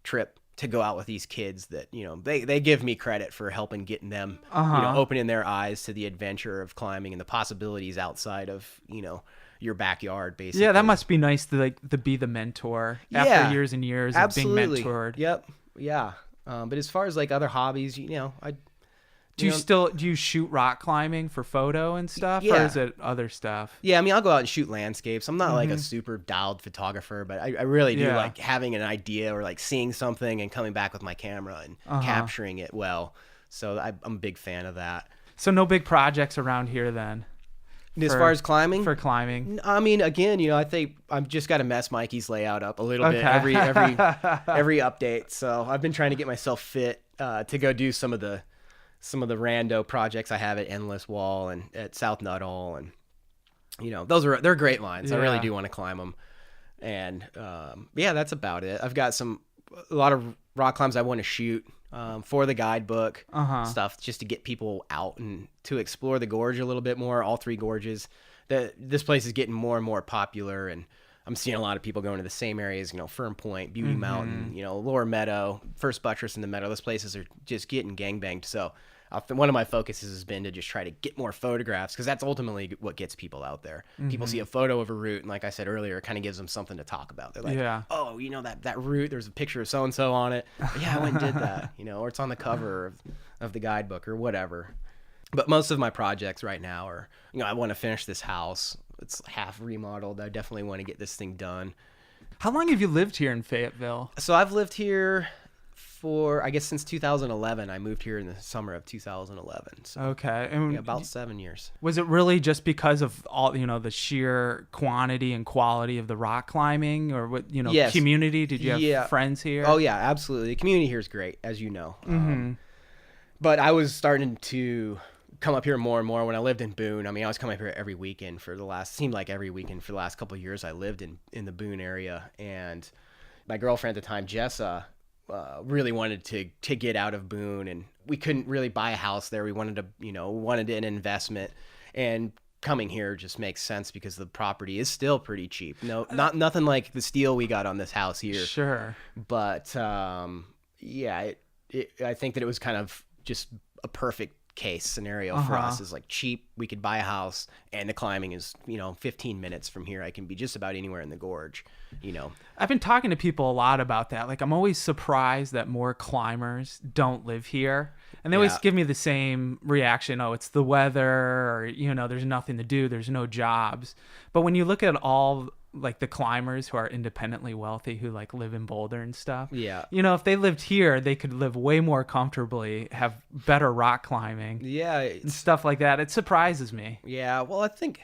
trip to go out with these kids that, they give me credit for helping getting them, opening their eyes to the adventure of climbing and the possibilities outside of, your backyard, basically. Yeah, that must be nice to be the mentor after years and years absolutely. of being mentored. Yep. Yeah. But as far as like other hobbies, Do you shoot rock climbing for photo and stuff, or Yeah. is it other stuff? Yeah, I mean, I'll go out and shoot landscapes. I'm not like a super dialed photographer, but I really do Yeah. like having an idea or like seeing something and coming back with my camera and capturing it well. So I'm a big fan of that. So no big projects around here then. As far as climbing, For climbing. I mean, again, I think I've just got to mess Mikey's layout up a little bit Okay. every update. So I've been trying to get myself fit to go do some of the rando projects I have at Endless Wall and at South Nuttall, and they're great lines. I really Yeah. do want to climb them, and that's about it. I've got a lot of rock climbs I want to shoot for the guidebook stuff, just to get people out and to explore the gorge a little bit more. All 3 gorges. This place is getting more and more popular, and I'm seeing a lot of people going to the same areas. Fern Point, Beauty Mountain, Lower Meadow, First Buttress in the Meadow. Those places are just getting gangbanged. So one of my focuses has been to just try to get more photographs, because that's ultimately what gets people out there. People see a photo of a route, and like I said earlier, it kind of gives them something to talk about. They're like, Yeah. oh, that route, there's a picture of so-and-so on it. Yeah, I went and did that, or it's on the cover of the guidebook or whatever. But most of my projects right now are, I want to finish this house. It's half remodeled. I definitely want to get this thing done. How long have you lived here in Fayetteville? So I've lived here for, I guess, since 2011. I moved here in the summer of 2011. So Okay. And about 7 years. was it really just because of all, the sheer quantity and quality of the rock climbing, or what, Yes. community? Did you have Yeah. friends here? Oh yeah, absolutely. The community here is great, as you know. But I was starting to come up here more and more when I lived in Boone. I mean, I was coming up here every weekend seemed like every weekend for the last couple of years. I lived in the Boone area, and my girlfriend at the time, Jessa, really wanted to get out of Boone, and we couldn't really buy a house there. We wanted an investment, and coming here just makes sense because the property is still pretty cheap. Nothing like the steal we got on this house here. Sure. But I think that it was kind of just a perfect case scenario for us. Is like cheap, we could buy a house, and the climbing is 15 minutes from here. I can be just about anywhere in the gorge. I've been talking to people a lot about that. Like, I'm always surprised that more climbers don't live here. And they always Yeah. give me the same reaction. Oh, it's the weather, or, there's nothing to do. There's no jobs. But when you look at all like the climbers who are independently wealthy, who like live in Boulder and stuff. Yeah. If they lived here, they could live way more comfortably, have better rock climbing Yeah. and stuff like that. It surprises me. Yeah. Well, I think,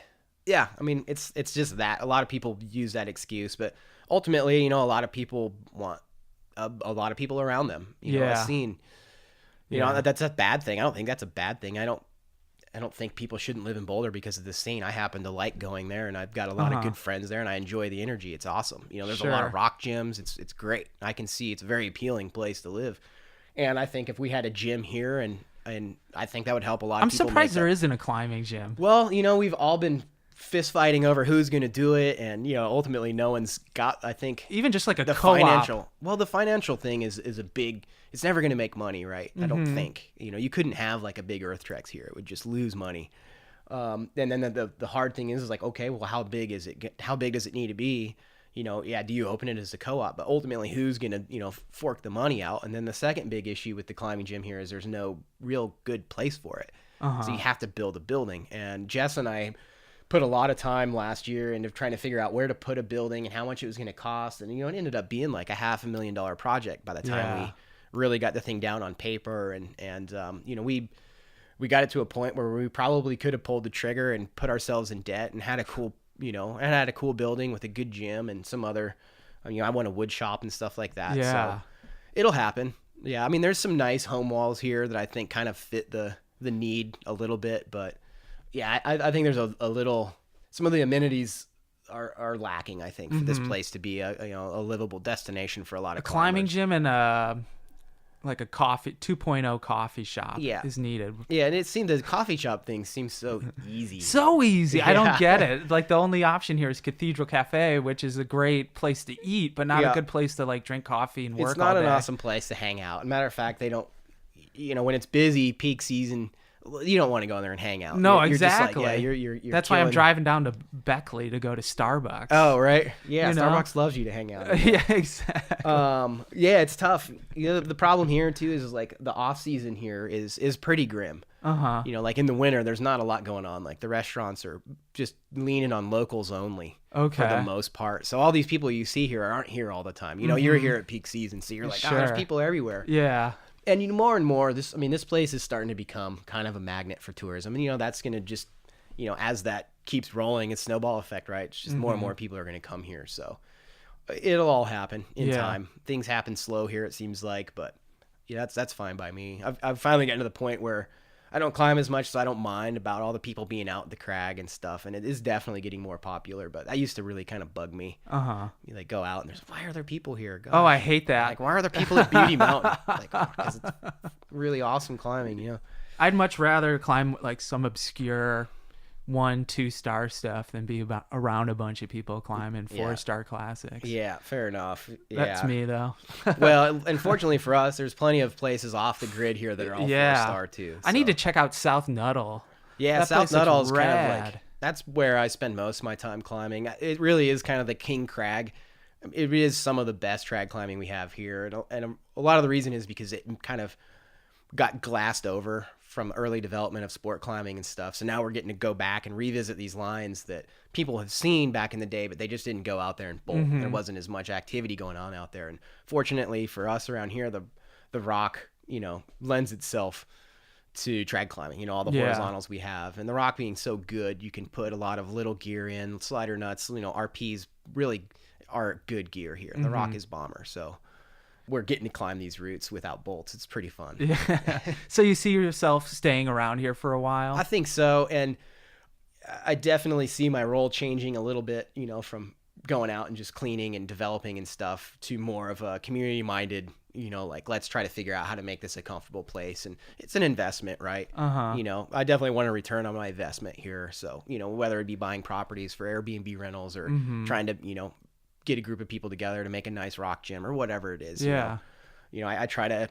I mean, it's just that a lot of people use that excuse, but ultimately, a lot of people want a lot of people around them, a scene, that's a bad thing. I don't think that's a bad thing. I don't think people shouldn't live in Boulder because of the scene. I happen to like going there, and I've got a lot of good friends there, and I enjoy the energy. It's awesome. There's a lot of rock gyms. It's great. I can see it's a very appealing place to live. And I think if we had a gym here, and I think that would help a lot of people. I'm surprised there isn't a climbing gym. Well, we've all been fist fighting over who's going to do it, and ultimately no one's got, I think, Even just like a the co-op. financial thing is a big, it's never going to make money, right? I don't think. You couldn't have like a big Earth Treks here. It would just lose money. And then the hard thing is like, okay, well, how big is it? How big does it need to be? Do you open it as a co-op? But ultimately, who's going to, fork the money out? And then the second big issue with the climbing gym here is there's no real good place for it. So you have to build a building. And Jess and I put a lot of time last year into trying to figure out where to put a building and how much it was going to cost. And, it ended up being like a $500,000 project by the time we really got the thing down on paper. And we got it to a point where we probably could have pulled the trigger and put ourselves in debt and had a cool, building with a good gym and some other, I want a wood shop and stuff like that. Yeah. So it'll happen. Yeah. I mean, there's some nice home walls here that I think kind of fit the need a little bit, but yeah, I think there's a little, some of the amenities are lacking, I think, for this place to be a livable destination for a lot of climbing climbers. gym and like a coffee 2.0 coffee shop is needed. Yeah, and it seemed the coffee shop thing seems so easy. So easy. I don't get it. Like the only option here is Cathedral Cafe, which is a great place to eat, but not a good place to like drink coffee and work all day. It's not an awesome place to hang out. Matter of fact, they don't, when it's busy, peak season, you don't want to go in there and hang out. No, you're exactly. Just like, you're That's why I'm driving down to Beckley to go to Starbucks. Oh, right. Yeah, Starbucks loves you to hang out. Yeah, exactly. Yeah, it's tough. The problem here too is like the off season here is pretty grim. Uh-huh. Like in the winter, there's not a lot going on. Like the restaurants are just leaning on locals only for the most part. So all these people you see here aren't here all the time. You're here at peak season, so you're like, there's people everywhere. Yeah. And more and more, this place is starting to become kind of a magnet for tourism. And that's going to just, as that keeps rolling, it's snowball effect, right? It's just more and more people are going to come here. So it'll all happen in time. Things happen slow here, it seems like, but that's fine by me. I've finally gotten to the point where I don't climb as much, so I don't mind about all the people being out at the crag and stuff. And it is definitely getting more popular, but that used to really kind of bug me. Uh-huh. You like go out and there's, why are there people here? Gosh. Oh, I hate that. Like, why are there people at Beauty Mountain? Like, because it's really awesome climbing, I'd much rather climb like some obscure 1-2 star stuff than be around a bunch of people climbing 4-star classics. Yeah, fair enough. Yeah. That's me though. Well, unfortunately for us, there's plenty of places off the grid here that are all 4-star too. So. I need to check out South Nuttall. Yeah, that South Nuttall is kind of like, rad. that's where I spend most of my time climbing. It really is kind of the king crag. It is some of the best trad climbing we have here, and a lot of the reason is because it kind of got glassed over from early development of sport climbing and stuff. So now we're getting to go back and revisit these lines that people have seen back in the day, but they just didn't go out there and bolt. There wasn't as much activity going on out there. And fortunately for us around here, the rock, lends itself to trad climbing, all the horizontals we have. And the rock being so good, you can put a lot of little gear in, slider nuts, RPs really are good gear here. And the rock is bomber. So we're getting to climb these routes without bolts. It's pretty fun. Yeah. So you see yourself staying around here for a while? I think so. And I definitely see my role changing a little bit, from going out and just cleaning and developing and stuff to more of a community minded, like let's try to figure out how to make this a comfortable place. And it's an investment, right? Uh-huh. I definitely want a return on my investment here. So, whether it be buying properties for Airbnb rentals or trying to, get a group of people together to make a nice rock gym or whatever it is. Yeah. I try to,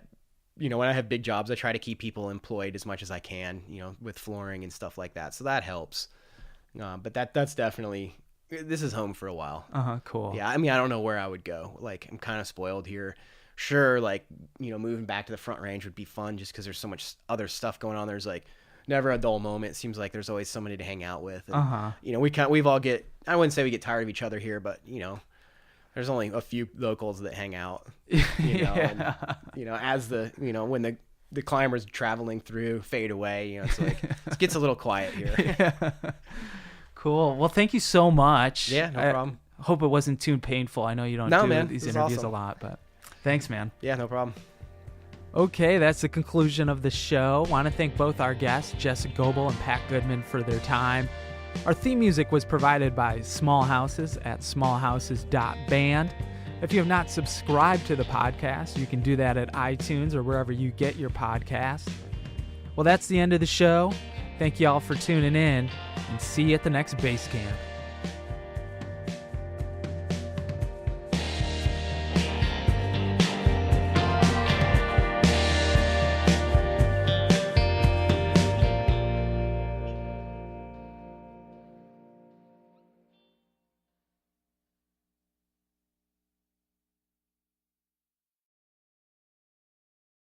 when I have big jobs, I try to keep people employed as much as I can, with flooring and stuff like that. So that helps. But that's definitely, this is home for a while. Uh-huh. Cool. Yeah. I mean, I don't know where I would go. Like, I'm kind of spoiled here. Sure. Like, moving back to the Front Range would be fun just because there's so much other stuff going on. There's like never a dull moment. It seems like there's always somebody to hang out with. And, we've all I wouldn't say we get tired of each other here, but there's only a few locals that hang out, and, as when the climbers traveling through fade away, it's like, it gets a little quiet here. Yeah. Cool. Well, thank you so much. Yeah, no problem. Hope it wasn't too painful. I know you don't do these interviews a lot, but thanks, man. Yeah, no problem. Okay, that's the conclusion of the show. Want to thank both our guests, Jessa Goble and Pat Goodman, for their time. Our theme music was provided by Small Houses at smallhouses.band. If you have not subscribed to the podcast, you can do that at iTunes or wherever you get your podcast. Well, that's the end of the show. Thank you all for tuning in, and see you at the next Basecamp.